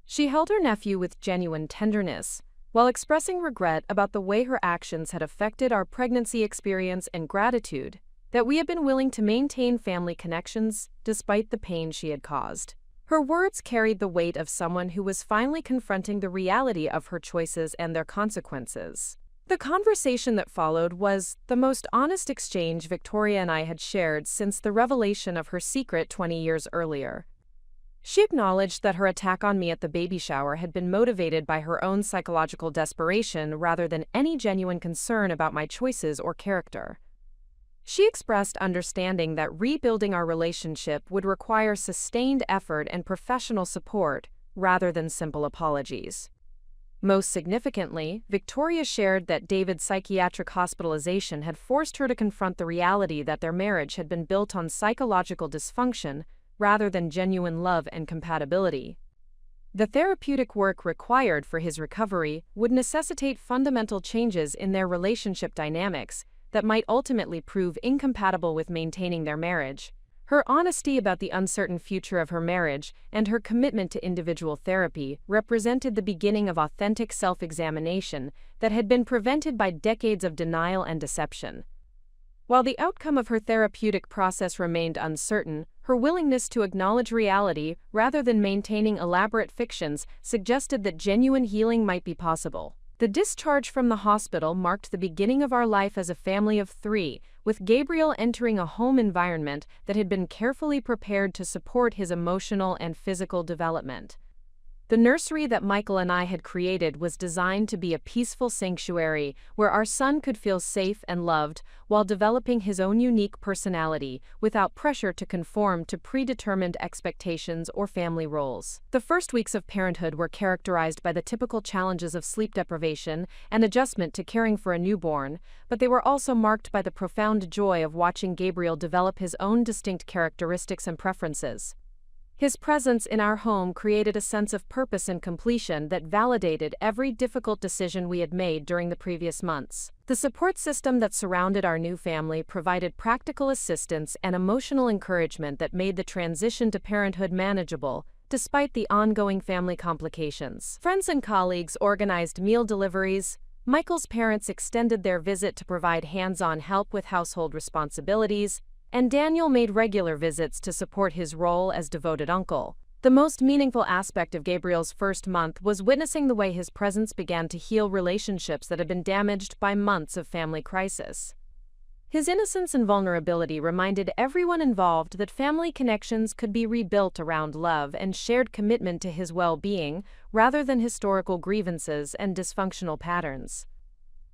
She held her nephew with genuine tenderness, while expressing regret about the way her actions had affected our pregnancy experience and gratitude that we had been willing to maintain family connections despite the pain she had caused. Her words carried the weight of someone who was finally confronting the reality of her choices and their consequences. The conversation that followed was the most honest exchange Victoria and I had shared since the revelation of her secret 20 years earlier. She acknowledged that her attack on me at the baby shower had been motivated by her own psychological desperation rather than any genuine concern about my choices or character. She expressed understanding that rebuilding our relationship would require sustained effort and professional support rather than simple apologies. Most significantly, Victoria shared that David's psychiatric hospitalization had forced her to confront the reality that their marriage had been built on psychological dysfunction rather than genuine love and compatibility. The therapeutic work required for his recovery would necessitate fundamental changes in their relationship dynamics that might ultimately prove incompatible with maintaining their marriage. Her honesty about the uncertain future of her marriage and her commitment to individual therapy represented the beginning of authentic self-examination that had been prevented by decades of denial and deception. While the outcome of her therapeutic process remained uncertain, her willingness to acknowledge reality rather than maintaining elaborate fictions suggested that genuine healing might be possible. The discharge from the hospital marked the beginning of our life as a family of 3, with Gabriel entering a home environment that had been carefully prepared to support his emotional and physical development. The nursery that Michael and I had created was designed to be a peaceful sanctuary where our son could feel safe and loved while developing his own unique personality without pressure to conform to predetermined expectations or family roles. The first weeks of parenthood were characterized by the typical challenges of sleep deprivation and adjustment to caring for a newborn, but they were also marked by the profound joy of watching Gabriel develop his own distinct characteristics and preferences. His presence in our home created a sense of purpose and completion that validated every difficult decision we had made during the previous months. The support system that surrounded our new family provided practical assistance and emotional encouragement that made the transition to parenthood manageable, despite the ongoing family complications. Friends and colleagues organized meal deliveries. Michael's parents extended their visit to provide hands-on help with household responsibilities, and Daniel made regular visits to support his role as devoted uncle. The most meaningful aspect of Gabriel's first month was witnessing the way his presence began to heal relationships that had been damaged by months of family crisis. His innocence and vulnerability reminded everyone involved that family connections could be rebuilt around love and shared commitment to his well-being rather than historical grievances and dysfunctional patterns.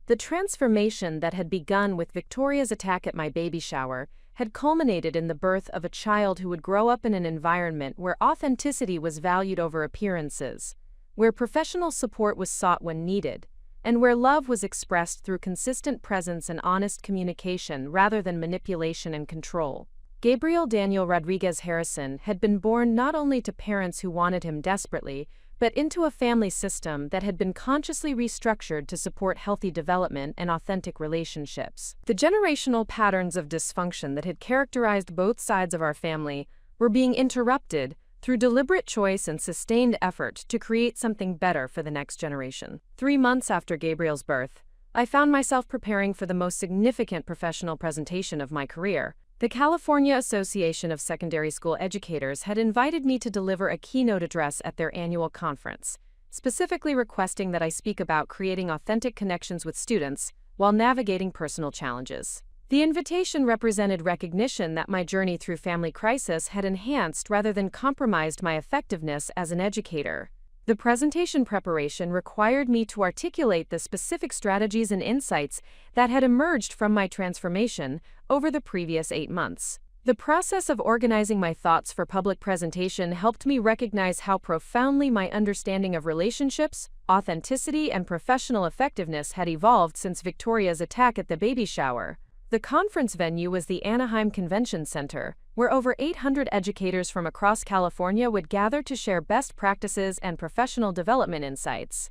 The transformation that had begun with Victoria's attack at my baby shower had culminated in the birth of a child who would grow up in an environment where authenticity was valued over appearances, where professional support was sought when needed, and where love was expressed through consistent presence and honest communication rather than manipulation and control. Gabriel Daniel Rodriguez Harrison had been born not only to parents who wanted him desperately, but into a family system that had been consciously restructured to support healthy development and authentic relationships. The generational patterns of dysfunction that had characterized both sides of our family were being interrupted through deliberate choice and sustained effort to create something better for the next generation. 3 months after Gabriel's birth, I found myself preparing for the most significant professional presentation of my career. The California Association of Secondary School Educators had invited me to deliver a keynote address at their annual conference, specifically requesting that I speak about creating authentic connections with students while navigating personal challenges. The invitation represented recognition that my journey through family crisis had enhanced rather than compromised my effectiveness as an educator. The presentation preparation required me to articulate the specific strategies and insights that had emerged from my transformation over the previous 8 months. The process of organizing my thoughts for public presentation helped me recognize how profoundly my understanding of relationships, authenticity, and professional effectiveness had evolved since Victoria's attack at the baby shower. The conference venue was the Anaheim Convention Center, where over 800 educators from across California would gather to share best practices and professional development insights.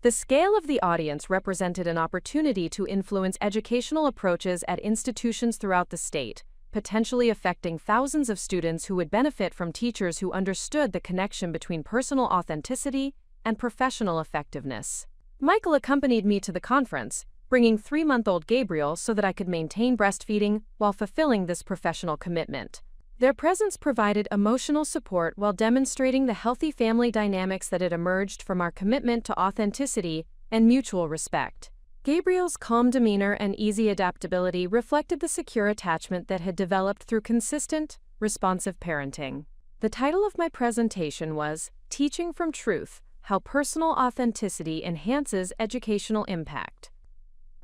The scale of the audience represented an opportunity to influence educational approaches at institutions throughout the state, potentially affecting thousands of students who would benefit from teachers who understood the connection between personal authenticity and professional effectiveness. Michael accompanied me to the conference, bringing 3-month-old Gabriel so that I could maintain breastfeeding while fulfilling this professional commitment. Their presence provided emotional support while demonstrating the healthy family dynamics that had emerged from our commitment to authenticity and mutual respect. Gabriel's calm demeanor and easy adaptability reflected the secure attachment that had developed through consistent, responsive parenting. The title of my presentation was Teaching from Truth: How Personal Authenticity Enhances Educational Impact.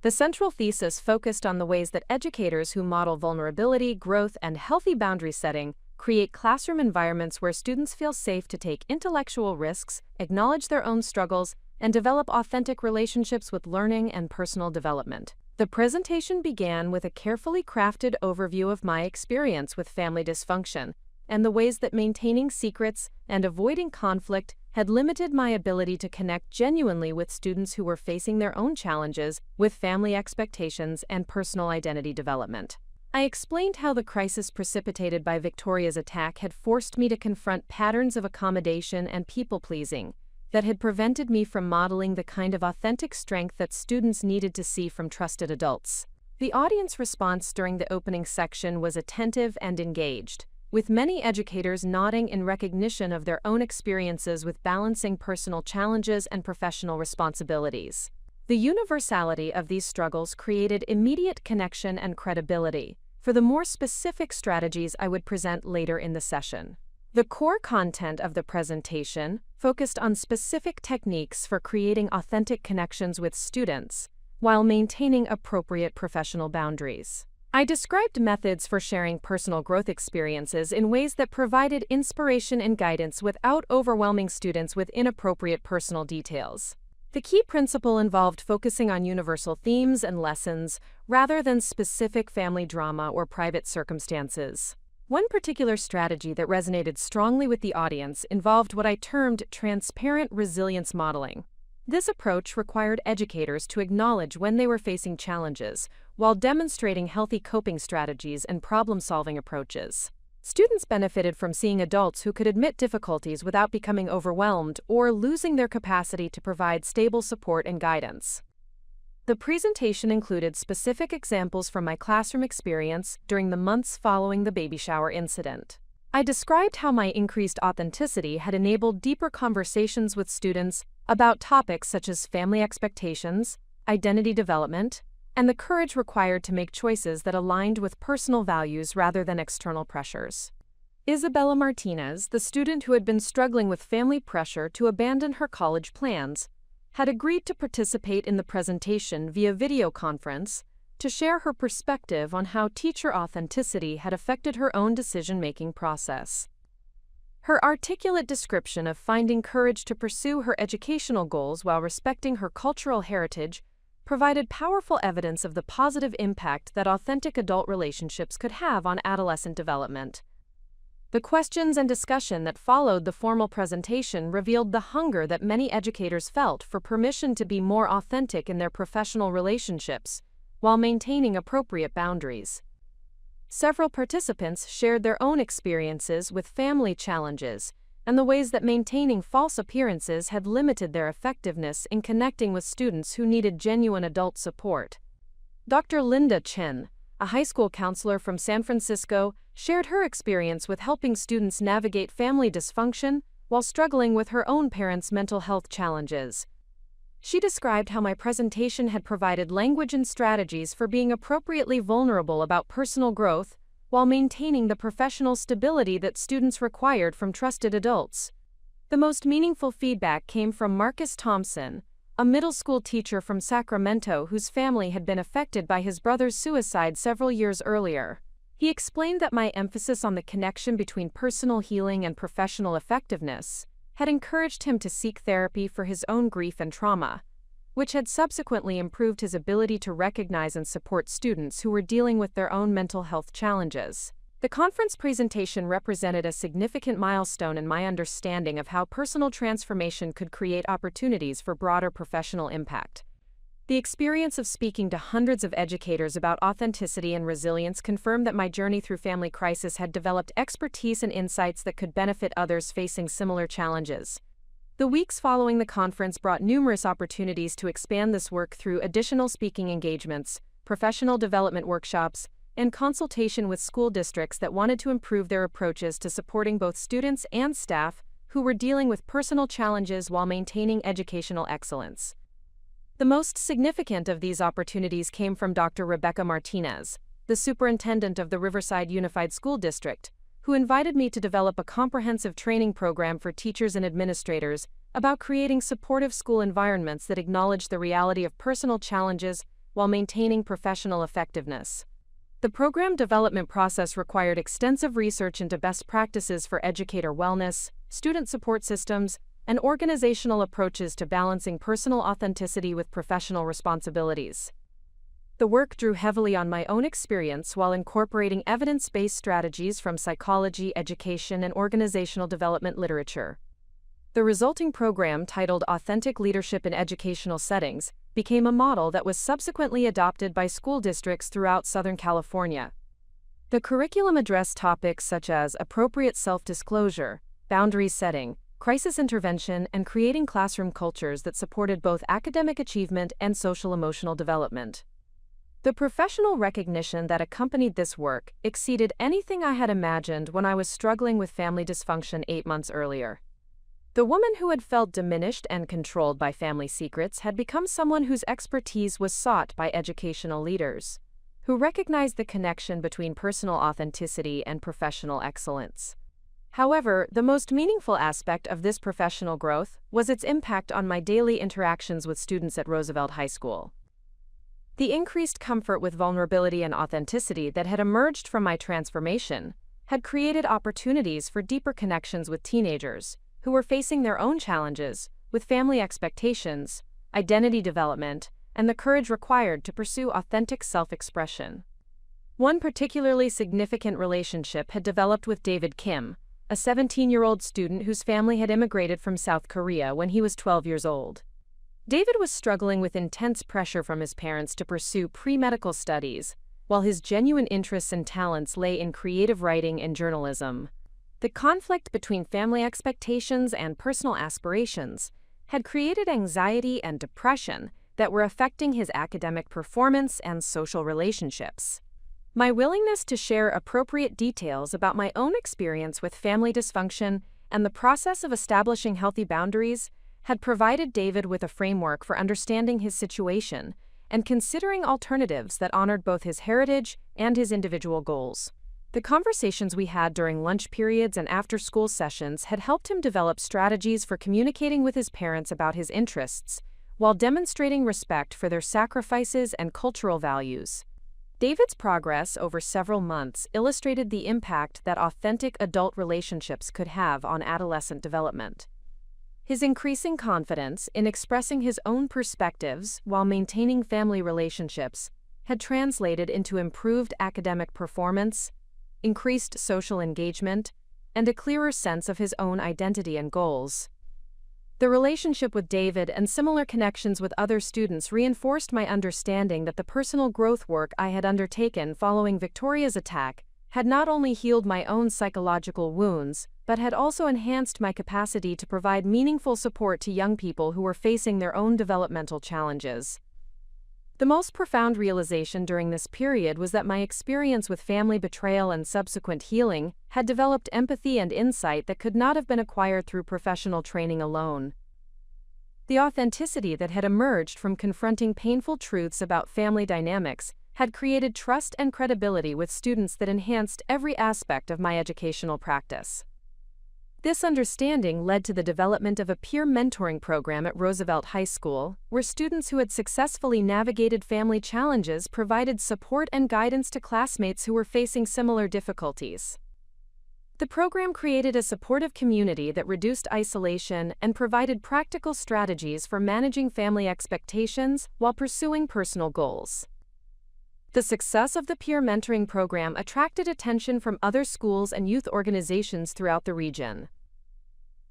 The central thesis focused on the ways that educators who model vulnerability, growth, and healthy boundary setting create classroom environments where students feel safe to take intellectual risks, acknowledge their own struggles, and develop authentic relationships with learning and personal development. The presentation began with a carefully crafted overview of my experience with family dysfunction and the ways that maintaining secrets and avoiding conflict had limited my ability to connect genuinely with students who were facing their own challenges with family expectations and personal identity development. I explained how the crisis precipitated by Victoria's attack had forced me to confront patterns of accommodation and people-pleasing that had prevented me from modeling the kind of authentic strength that students needed to see from trusted adults. The audience response during the opening section was attentive and engaged, with many educators nodding in recognition of their own experiences with balancing personal challenges and professional responsibilities. The universality of these struggles created immediate connection and credibility for the more specific strategies I would present later in the session. The core content of the presentation focused on specific techniques for creating authentic connections with students while maintaining appropriate professional boundaries. I described methods for sharing personal growth experiences in ways that provided inspiration and guidance without overwhelming students with inappropriate personal details. The key principle involved focusing on universal themes and lessons rather than specific family drama or private circumstances. One particular strategy that resonated strongly with the audience involved what I termed transparent resilience modeling. This approach required educators to acknowledge when they were facing challenges while demonstrating healthy coping strategies and problem-solving approaches. Students benefited from seeing adults who could admit difficulties without becoming overwhelmed or losing their capacity to provide stable support and guidance. The presentation included specific examples from my classroom experience during the months following the baby shower incident. I described how my increased authenticity had enabled deeper conversations with students about topics such as family expectations, identity development, and the courage required to make choices that aligned with personal values rather than external pressures. Isabella Martinez, the student who had been struggling with family pressure to abandon her college plans, had agreed to participate in the presentation via video conference to share her perspective on how teacher authenticity had affected her own decision-making process. Her articulate description of finding courage to pursue her educational goals while respecting her cultural heritage provided powerful evidence of the positive impact that authentic adult relationships could have on adolescent development. The questions and discussion that followed the formal presentation revealed the hunger that many educators felt for permission to be more authentic in their professional relationships while maintaining appropriate boundaries. Several participants shared their own experiences with family challenges and the ways that maintaining false appearances had limited their effectiveness in connecting with students who needed genuine adult support. Dr. Linda Chen, a high school counselor from San Francisco, shared her experience with helping students navigate family dysfunction while struggling with her own parents' mental health challenges. She described how my presentation had provided language and strategies for being appropriately vulnerable about personal growth while maintaining the professional stability that students required from trusted adults. The most meaningful feedback came from Marcus Thompson, a middle school teacher from Sacramento whose family had been affected by his brother's suicide several years earlier. He explained that my emphasis on the connection between personal healing and professional effectiveness had encouraged him to seek therapy for his own grief and trauma, which had subsequently improved his ability to recognize and support students who were dealing with their own mental health challenges. The conference presentation represented a significant milestone in my understanding of how personal transformation could create opportunities for broader professional impact. The experience of speaking to hundreds of educators about authenticity and resilience confirmed that my journey through family crisis had developed expertise and insights that could benefit others facing similar challenges. The weeks following the conference brought numerous opportunities to expand this work through additional speaking engagements, professional development workshops, and consultation with school districts that wanted to improve their approaches to supporting both students and staff who were dealing with personal challenges while maintaining educational excellence. The most significant of these opportunities came from Dr. Rebecca Martinez, the superintendent of the Riverside Unified School District, who invited me to develop a comprehensive training program for teachers and administrators about creating supportive school environments that acknowledge the reality of personal challenges while maintaining professional effectiveness. The program development process required extensive research into best practices for educator wellness, student support systems, and organizational approaches to balancing personal authenticity with professional responsibilities. The work drew heavily on my own experience while incorporating evidence-based strategies from psychology, education, and organizational development literature. The resulting program, titled Authentic Leadership in Educational Settings, became a model that was subsequently adopted by school districts throughout Southern California. The curriculum addressed topics such as appropriate self-disclosure, boundary setting, crisis intervention, and creating classroom cultures that supported both academic achievement and social-emotional development. The professional recognition that accompanied this work exceeded anything I had imagined when I was struggling with family dysfunction 8 months earlier. The woman who had felt diminished and controlled by family secrets had become someone whose expertise was sought by educational leaders, who recognized the connection between personal authenticity and professional excellence. However, the most meaningful aspect of this professional growth was its impact on my daily interactions with students at Roosevelt High School. The increased comfort with vulnerability and authenticity that had emerged from my transformation had created opportunities for deeper connections with teenagers who were facing their own challenges with family expectations, identity development, and the courage required to pursue authentic self-expression. One particularly significant relationship had developed with David Kim, a 17-year-old student whose family had immigrated from South Korea when he was 12 years old. David was struggling with intense pressure from his parents to pursue pre-medical studies, while his genuine interests and talents lay in creative writing and journalism. The conflict between family expectations and personal aspirations had created anxiety and depression that were affecting his academic performance and social relationships. My willingness to share appropriate details about my own experience with family dysfunction and the process of establishing healthy boundaries had provided David with a framework for understanding his situation and considering alternatives that honored both his heritage and his individual goals. The conversations we had during lunch periods and after-school sessions had helped him develop strategies for communicating with his parents about his interests, while demonstrating respect for their sacrifices and cultural values. David's progress over several months illustrated the impact that authentic adult relationships could have on adolescent development. His increasing confidence in expressing his own perspectives while maintaining family relationships had translated into improved academic performance, increased social engagement, and a clearer sense of his own identity and goals. The relationship with David and similar connections with other students reinforced my understanding that the personal growth work I had undertaken following Victoria's attack had not only healed my own psychological wounds, but had also enhanced my capacity to provide meaningful support to young people who were facing their own developmental challenges. The most profound realization during this period was that my experience with family betrayal and subsequent healing had developed empathy and insight that could not have been acquired through professional training alone. The authenticity that had emerged from confronting painful truths about family dynamics had created trust and credibility with students that enhanced every aspect of my educational practice. This understanding led to the development of a peer mentoring program at Roosevelt High School, where students who had successfully navigated family challenges provided support and guidance to classmates who were facing similar difficulties. The program created a supportive community that reduced isolation and provided practical strategies for managing family expectations while pursuing personal goals. The success of the peer mentoring program attracted attention from other schools and youth organizations throughout the region.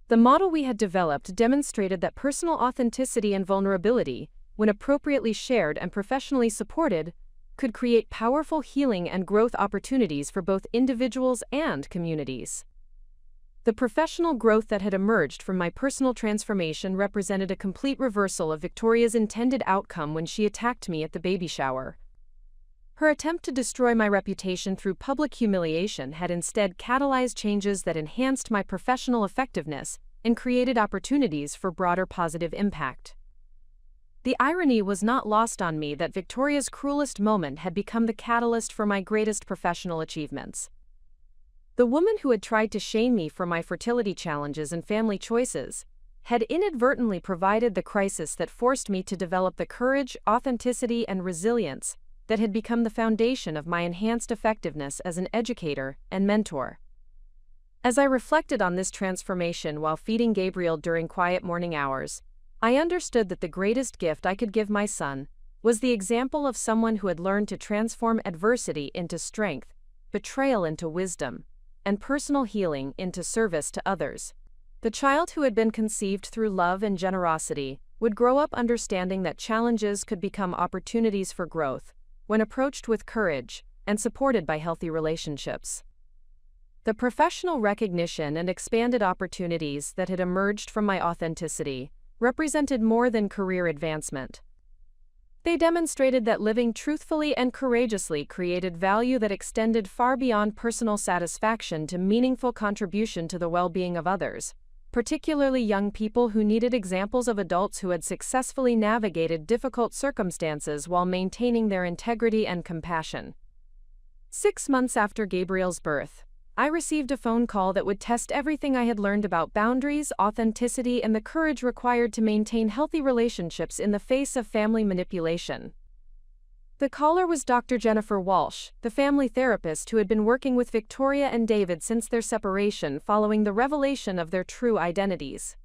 The model we had developed demonstrated that personal authenticity and vulnerability, when appropriately shared and professionally supported, could create powerful healing and growth opportunities for both individuals and communities. The professional growth that had emerged from my personal transformation represented a complete reversal of Victoria's intended outcome when she attacked me at the baby shower. Her attempt to destroy my reputation through public humiliation had instead catalyzed changes that enhanced my professional effectiveness and created opportunities for broader positive impact. The irony was not lost on me that Victoria's cruelest moment had become the catalyst for my greatest professional achievements. The woman who had tried to shame me for my fertility challenges and family choices had inadvertently provided the crisis that forced me to develop the courage, authenticity, and resilience that had become the foundation of my enhanced effectiveness as an educator and mentor. As I reflected on this transformation while feeding Gabriel during quiet morning hours, I understood that the greatest gift I could give my son was the example of someone who had learned to transform adversity into strength, betrayal into wisdom, and personal healing into service to others. The child who had been conceived through love and generosity would grow up understanding that challenges could become opportunities for growth when approached with courage and supported by healthy relationships. The professional recognition and expanded opportunities that had emerged from my authenticity represented more than career advancement. They demonstrated that living truthfully and courageously created value that extended far beyond personal satisfaction to meaningful contribution to the well-being of others, particularly young people who needed examples of adults who had successfully navigated difficult circumstances while maintaining their integrity and compassion. 6 months after Gabriel's birth, I received a phone call that would test everything I had learned about boundaries, authenticity, and the courage required to maintain healthy relationships in the face of family manipulation. The caller was Dr. Jennifer Walsh, the family therapist who had been working with Victoria and David since their separation following the revelation of their true identities.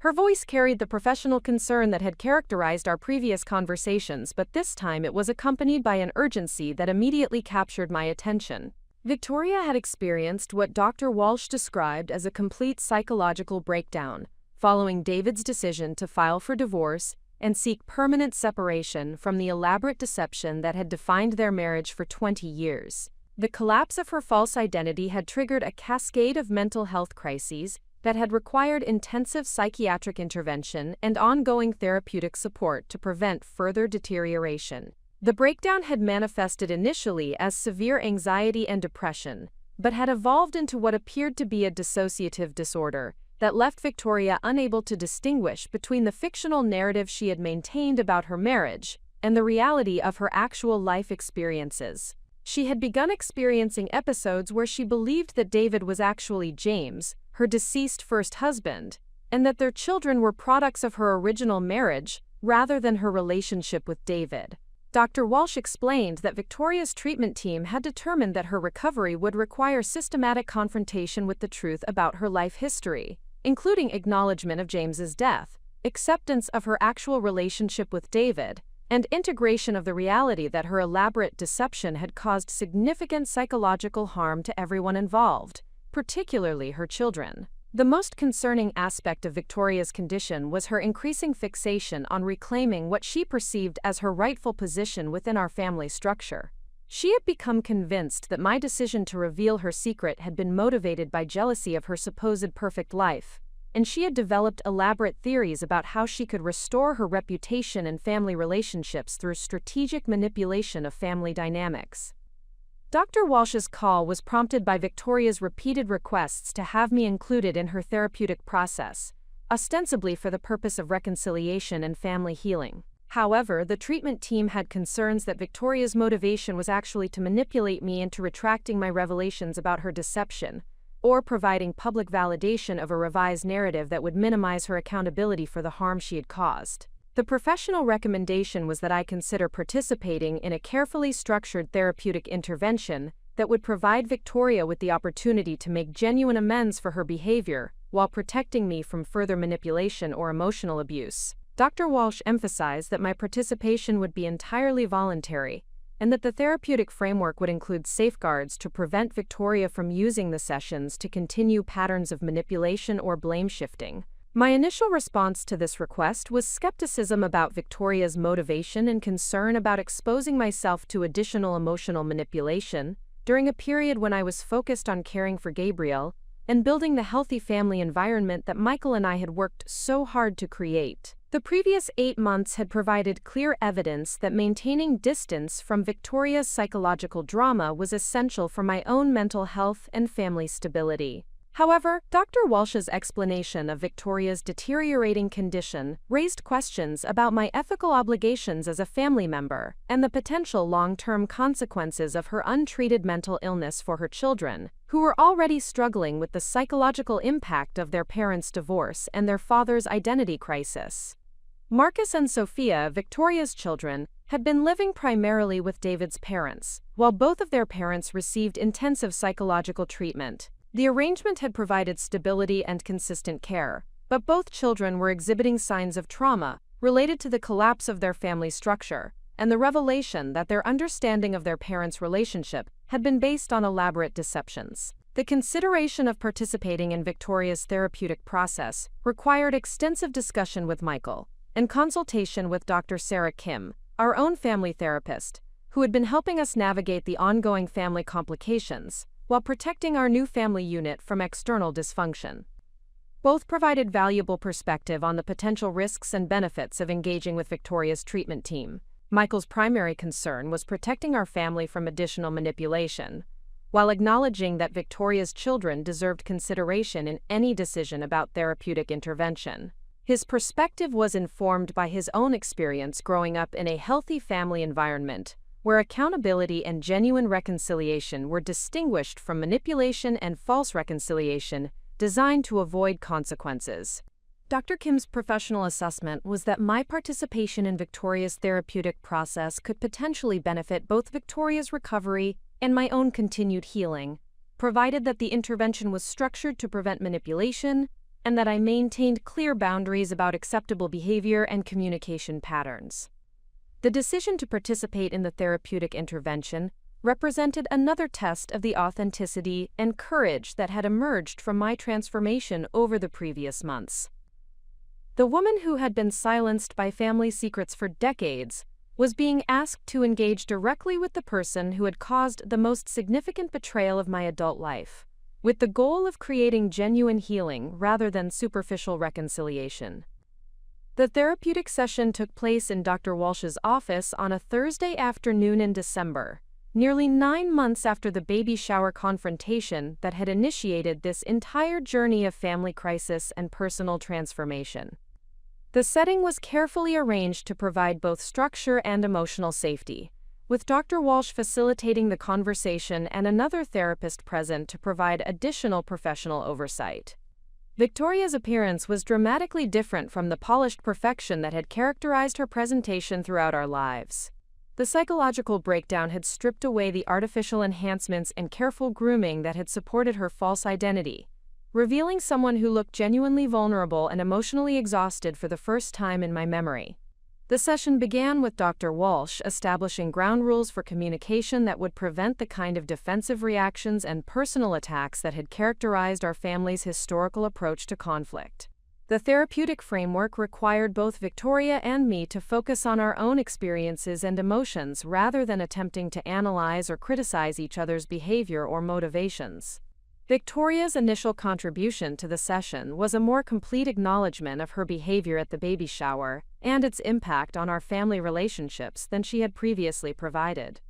Her voice carried the professional concern that had characterized our previous conversations, but this time it was accompanied by an urgency that immediately captured my attention. Victoria had experienced what Dr. Walsh described as a complete psychological breakdown, following David's decision to file for divorce and seek permanent separation from the elaborate deception that had defined their marriage for 20 years. The collapse of her false identity had triggered a cascade of mental health crises that had required intensive psychiatric intervention and ongoing therapeutic support to prevent further deterioration. The breakdown had manifested initially as severe anxiety and depression, but had evolved into what appeared to be a dissociative disorder that left Victoria unable to distinguish between the fictional narrative she had maintained about her marriage and the reality of her actual life experiences. She had begun experiencing episodes where she believed that David was actually James, her deceased first husband, and that their children were products of her original marriage rather than her relationship with David. Dr. Walsh explained that Victoria's treatment team had determined that her recovery would require systematic confrontation with the truth about her life history, including acknowledgement of James's death, acceptance of her actual relationship with David, and integration of the reality that her elaborate deception had caused significant psychological harm to everyone involved, particularly her children. The most concerning aspect of Victoria's condition was her increasing fixation on reclaiming what she perceived as her rightful position within our family structure. She had become convinced that my decision to reveal her secret had been motivated by jealousy of her supposed perfect life, and she had developed elaborate theories about how she could restore her reputation and family relationships through strategic manipulation of family dynamics. Dr. Walsh's call was prompted by Victoria's repeated requests to have me included in her therapeutic process, ostensibly for the purpose of reconciliation and family healing. However, the treatment team had concerns that Victoria's motivation was actually to manipulate me into retracting my revelations about her deception, or providing public validation of a revised narrative that would minimize her accountability for the harm she had caused. The professional recommendation was that I consider participating in a carefully structured therapeutic intervention that would provide Victoria with the opportunity to make genuine amends for her behavior while protecting me from further manipulation or emotional abuse. Dr. Walsh emphasized that my participation would be entirely voluntary and that the therapeutic framework would include safeguards to prevent Victoria from using the sessions to continue patterns of manipulation or blame shifting. My initial response to this request was skepticism about Victoria's motivation and concern about exposing myself to additional emotional manipulation during a period when I was focused on caring for Gabriel and building the healthy family environment that Michael and I had worked so hard to create. The previous 8 months had provided clear evidence that maintaining distance from Victoria's psychological drama was essential for my own mental health and family stability. However, Dr. Walsh's explanation of Victoria's deteriorating condition raised questions about my ethical obligations as a family member and the potential long-term consequences of her untreated mental illness for her children, who were already struggling with the psychological impact of their parents' divorce and their father's identity crisis. Marcus and Sophia, Victoria's children, had been living primarily with David's parents, while both of their parents received intensive psychological treatment. The arrangement had provided stability and consistent care, but both children were exhibiting signs of trauma related to the collapse of their family structure and the revelation that their understanding of their parents' relationship had been based on elaborate deceptions. The consideration of participating in Victoria's therapeutic process required extensive discussion with Michael and consultation with Dr. Sarah Kim, our own family therapist, who had been helping us navigate the ongoing family complications while protecting our new family unit from external dysfunction. Both provided valuable perspective on the potential risks and benefits of engaging with Victoria's treatment team. Michael's primary concern was protecting our family from additional manipulation, while acknowledging that Victoria's children deserved consideration in any decision about therapeutic intervention. His perspective was informed by his own experience growing up in a healthy family environment, where accountability and genuine reconciliation were distinguished from manipulation and false reconciliation designed to avoid consequences. Dr. Kim's professional assessment was that my participation in Victoria's therapeutic process could potentially benefit both Victoria's recovery and my own continued healing, provided that the intervention was structured to prevent manipulation and that I maintained clear boundaries about acceptable behavior and communication patterns. The decision to participate in the therapeutic intervention represented another test of the authenticity and courage that had emerged from my transformation over the previous months. The woman who had been silenced by family secrets for decades was being asked to engage directly with the person who had caused the most significant betrayal of my adult life, with the goal of creating genuine healing rather than superficial reconciliation. The therapeutic session took place in Dr. Walsh's office on a Thursday afternoon in December, nearly 9 months after the baby shower confrontation that had initiated this entire journey of family crisis and personal transformation. The setting was carefully arranged to provide both structure and emotional safety, with Dr. Walsh facilitating the conversation and another therapist present to provide additional professional oversight. Victoria's appearance was dramatically different from the polished perfection that had characterized her presentation throughout our lives. The psychological breakdown had stripped away the artificial enhancements and careful grooming that had supported her false identity, revealing someone who looked genuinely vulnerable and emotionally exhausted for the first time in my memory. The session began with Dr. Walsh establishing ground rules for communication that would prevent the kind of defensive reactions and personal attacks that had characterized our family's historical approach to conflict. The therapeutic framework required both Victoria and me to focus on our own experiences and emotions rather than attempting to analyze or criticize each other's behavior or motivations. Victoria's initial contribution to the session was a more complete acknowledgement of her behavior at the baby shower and its impact on our family relationships than she had previously provided.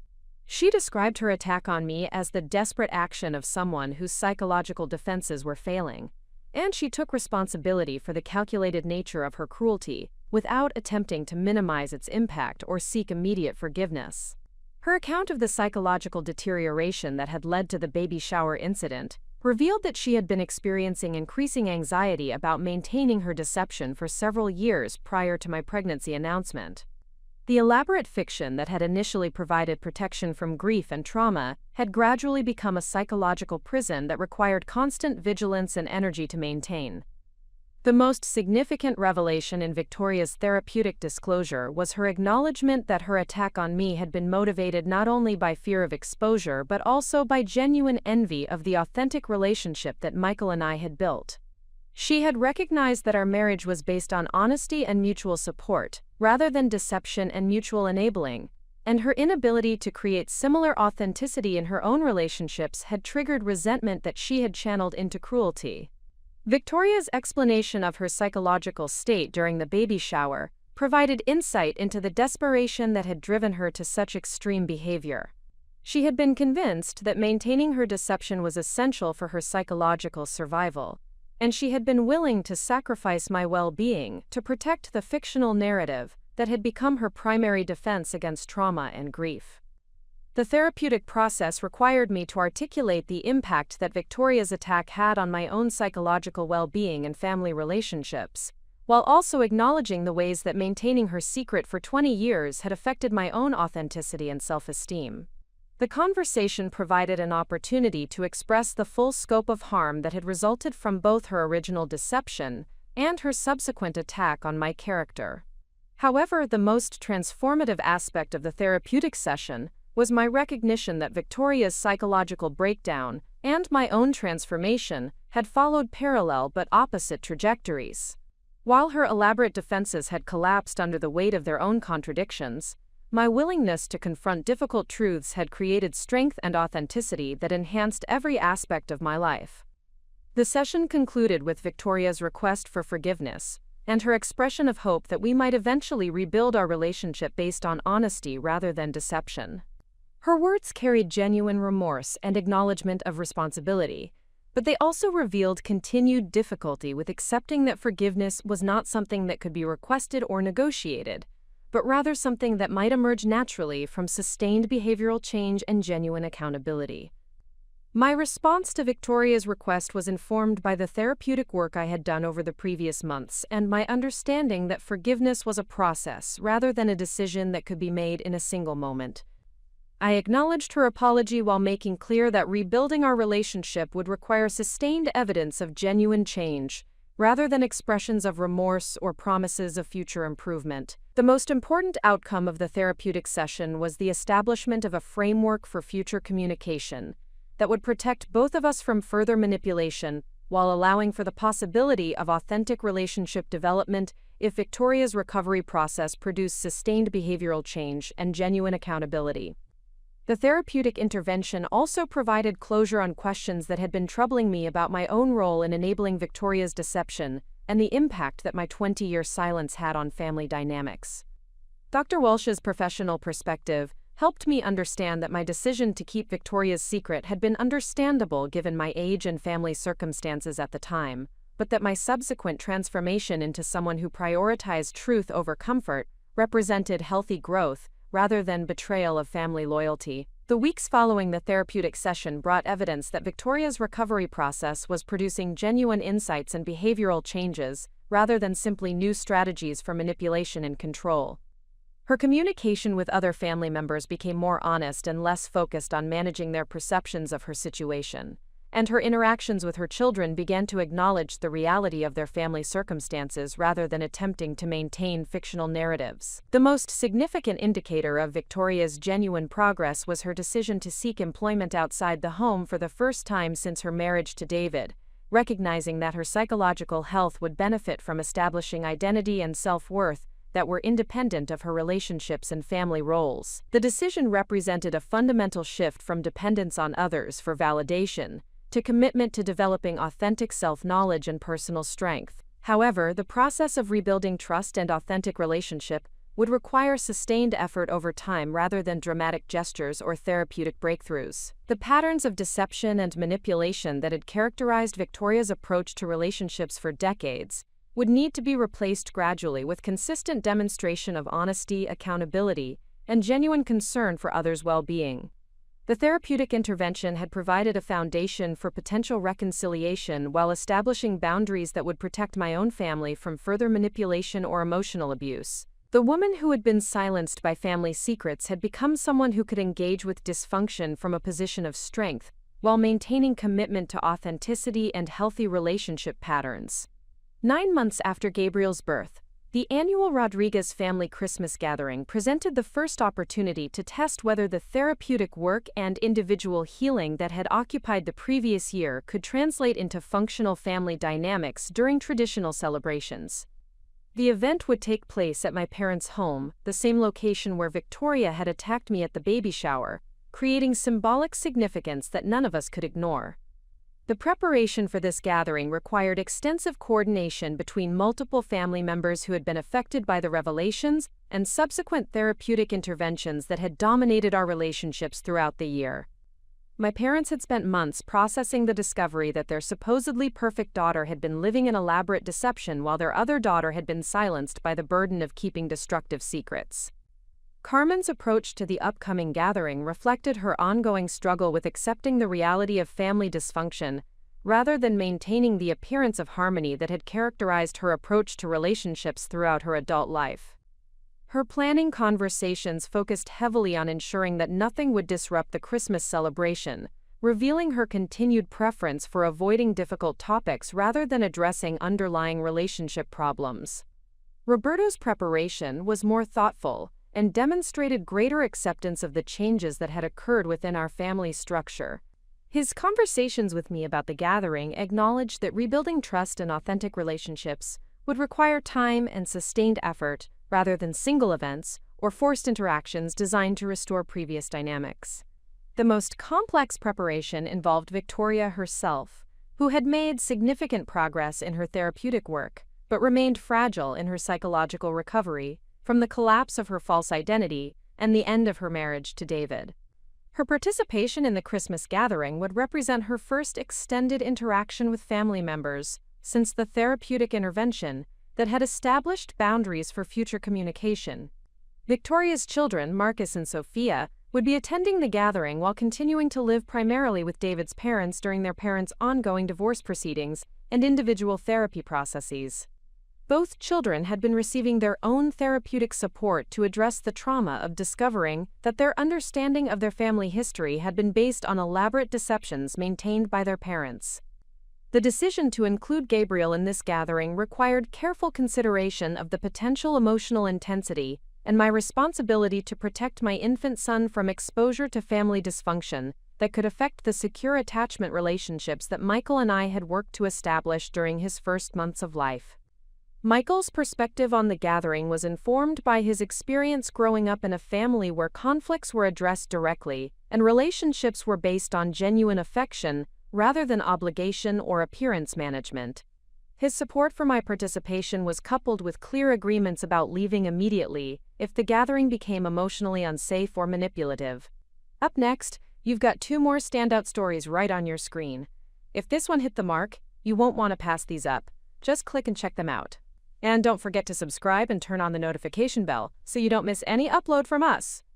She described her attack on me as the desperate action of someone whose psychological defenses were failing, and she took responsibility for the calculated nature of her cruelty without attempting to minimize its impact or seek immediate forgiveness. Her account of the psychological deterioration that had led to the baby shower incident revealed that she had been experiencing increasing anxiety about maintaining her deception for several years prior to my pregnancy announcement. The elaborate fiction that had initially provided protection from grief and trauma had gradually become a psychological prison that required constant vigilance and energy to maintain. The most significant revelation in Victoria's therapeutic disclosure was her acknowledgement that her attack on me had been motivated not only by fear of exposure but also by genuine envy of the authentic relationship that Michael and I had built. She had recognized that our marriage was based on honesty and mutual support, rather than deception and mutual enabling, and her inability to create similar authenticity in her own relationships had triggered resentment that she had channeled into cruelty. Victoria's explanation of her psychological state during the baby shower provided insight into the desperation that had driven her to such extreme behavior. She had been convinced that maintaining her deception was essential for her psychological survival, and she had been willing to sacrifice my well-being to protect the fictional narrative that had become her primary defense against trauma and grief. The therapeutic process required me to articulate the impact that Victoria's attack had on my own psychological well-being and family relationships, while also acknowledging the ways that maintaining her secret for 20 years had affected my own authenticity and self-esteem. The conversation provided an opportunity to express the full scope of harm that had resulted from both her original deception and her subsequent attack on my character. However, the most transformative aspect of the therapeutic session was my recognition that Victoria's psychological breakdown and my own transformation had followed parallel but opposite trajectories. While her elaborate defenses had collapsed under the weight of their own contradictions, my willingness to confront difficult truths had created strength and authenticity that enhanced every aspect of my life. The session concluded with Victoria's request for forgiveness and her expression of hope that we might eventually rebuild our relationship based on honesty rather than deception. Her words carried genuine remorse and acknowledgement of responsibility, but they also revealed continued difficulty with accepting that forgiveness was not something that could be requested or negotiated, but rather something that might emerge naturally from sustained behavioral change and genuine accountability. My response to Victoria's request was informed by the therapeutic work I had done over the previous months and my understanding that forgiveness was a process rather than a decision that could be made in a single moment. I acknowledged her apology while making clear that rebuilding our relationship would require sustained evidence of genuine change, rather than expressions of remorse or promises of future improvement. The most important outcome of the therapeutic session was the establishment of a framework for future communication that would protect both of us from further manipulation while allowing for the possibility of authentic relationship development if Victoria's recovery process produced sustained behavioral change and genuine accountability. The therapeutic intervention also provided closure on questions that had been troubling me about my own role in enabling Victoria's deception and the impact that my 20-year silence had on family dynamics. Dr. Walsh's professional perspective helped me understand that my decision to keep Victoria's secret had been understandable given my age and family circumstances at the time, but that my subsequent transformation into someone who prioritized truth over comfort represented healthy growth rather than betrayal of family loyalty. The weeks following the therapeutic session brought evidence that Victoria's recovery process was producing genuine insights and behavioral changes, rather than simply new strategies for manipulation and control. Her communication with other family members became more honest and less focused on managing their perceptions of her situation, and her interactions with her children began to acknowledge the reality of their family circumstances rather than attempting to maintain fictional narratives. The most significant indicator of Victoria's genuine progress was her decision to seek employment outside the home for the first time since her marriage to David, recognizing that her psychological health would benefit from establishing identity and self-worth that were independent of her relationships and family roles. The decision represented a fundamental shift from dependence on others for validation to commitment to developing authentic self-knowledge and personal strength. However, the process of rebuilding trust and authentic relationship would require sustained effort over time rather than dramatic gestures or therapeutic breakthroughs. The patterns of deception and manipulation that had characterized Victoria's approach to relationships for decades would need to be replaced gradually with consistent demonstration of honesty, accountability, and genuine concern for others' well-being. The therapeutic intervention had provided a foundation for potential reconciliation while establishing boundaries that would protect my own family from further manipulation or emotional abuse. The woman who had been silenced by family secrets had become someone who could engage with dysfunction from a position of strength, while maintaining commitment to authenticity and healthy relationship patterns. 9 months after Gabriel's birth, the annual Rodriguez family Christmas gathering presented the first opportunity to test whether the therapeutic work and individual healing that had occupied the previous year could translate into functional family dynamics during traditional celebrations. The event would take place at my parents' home, the same location where Victoria had attacked me at the baby shower, creating symbolic significance that none of us could ignore. The preparation for this gathering required extensive coordination between multiple family members who had been affected by the revelations and subsequent therapeutic interventions that had dominated our relationships throughout the year. My parents had spent months processing the discovery that their supposedly perfect daughter had been living an elaborate deception while their other daughter had been silenced by the burden of keeping destructive secrets. Carmen's approach to the upcoming gathering reflected her ongoing struggle with accepting the reality of family dysfunction, rather than maintaining the appearance of harmony that had characterized her approach to relationships throughout her adult life. Her planning conversations focused heavily on ensuring that nothing would disrupt the Christmas celebration, revealing her continued preference for avoiding difficult topics rather than addressing underlying relationship problems. Roberto's preparation was more thoughtful and demonstrated greater acceptance of the changes that had occurred within our family structure. His conversations with me about the gathering acknowledged that rebuilding trust and authentic relationships would require time and sustained effort rather than single events or forced interactions designed to restore previous dynamics. The most complex preparation involved Victoria herself, who had made significant progress in her therapeutic work but remained fragile in her psychological recovery from the collapse of her false identity and the end of her marriage to David. Her participation in the Christmas gathering would represent her first extended interaction with family members since the therapeutic intervention that had established boundaries for future communication. Victoria's children, Marcus and Sophia, would be attending the gathering while continuing to live primarily with David's parents during their parents' ongoing divorce proceedings and individual therapy processes. Both children had been receiving their own therapeutic support to address the trauma of discovering that their understanding of their family history had been based on elaborate deceptions maintained by their parents. The decision to include Gabriel in this gathering required careful consideration of the potential emotional intensity and my responsibility to protect my infant son from exposure to family dysfunction that could affect the secure attachment relationships that Michael and I had worked to establish during his first months of life. Michael's perspective on the gathering was informed by his experience growing up in a family where conflicts were addressed directly and relationships were based on genuine affection rather than obligation or appearance management. His support for my participation was coupled with clear agreements about leaving immediately if the gathering became emotionally unsafe or manipulative. Up next, you've got 2 more standout stories right on your screen. If this one hit the mark, you won't want to pass these up. Just click and check them out. And don't forget to subscribe and turn on the notification bell so you don't miss any upload from us.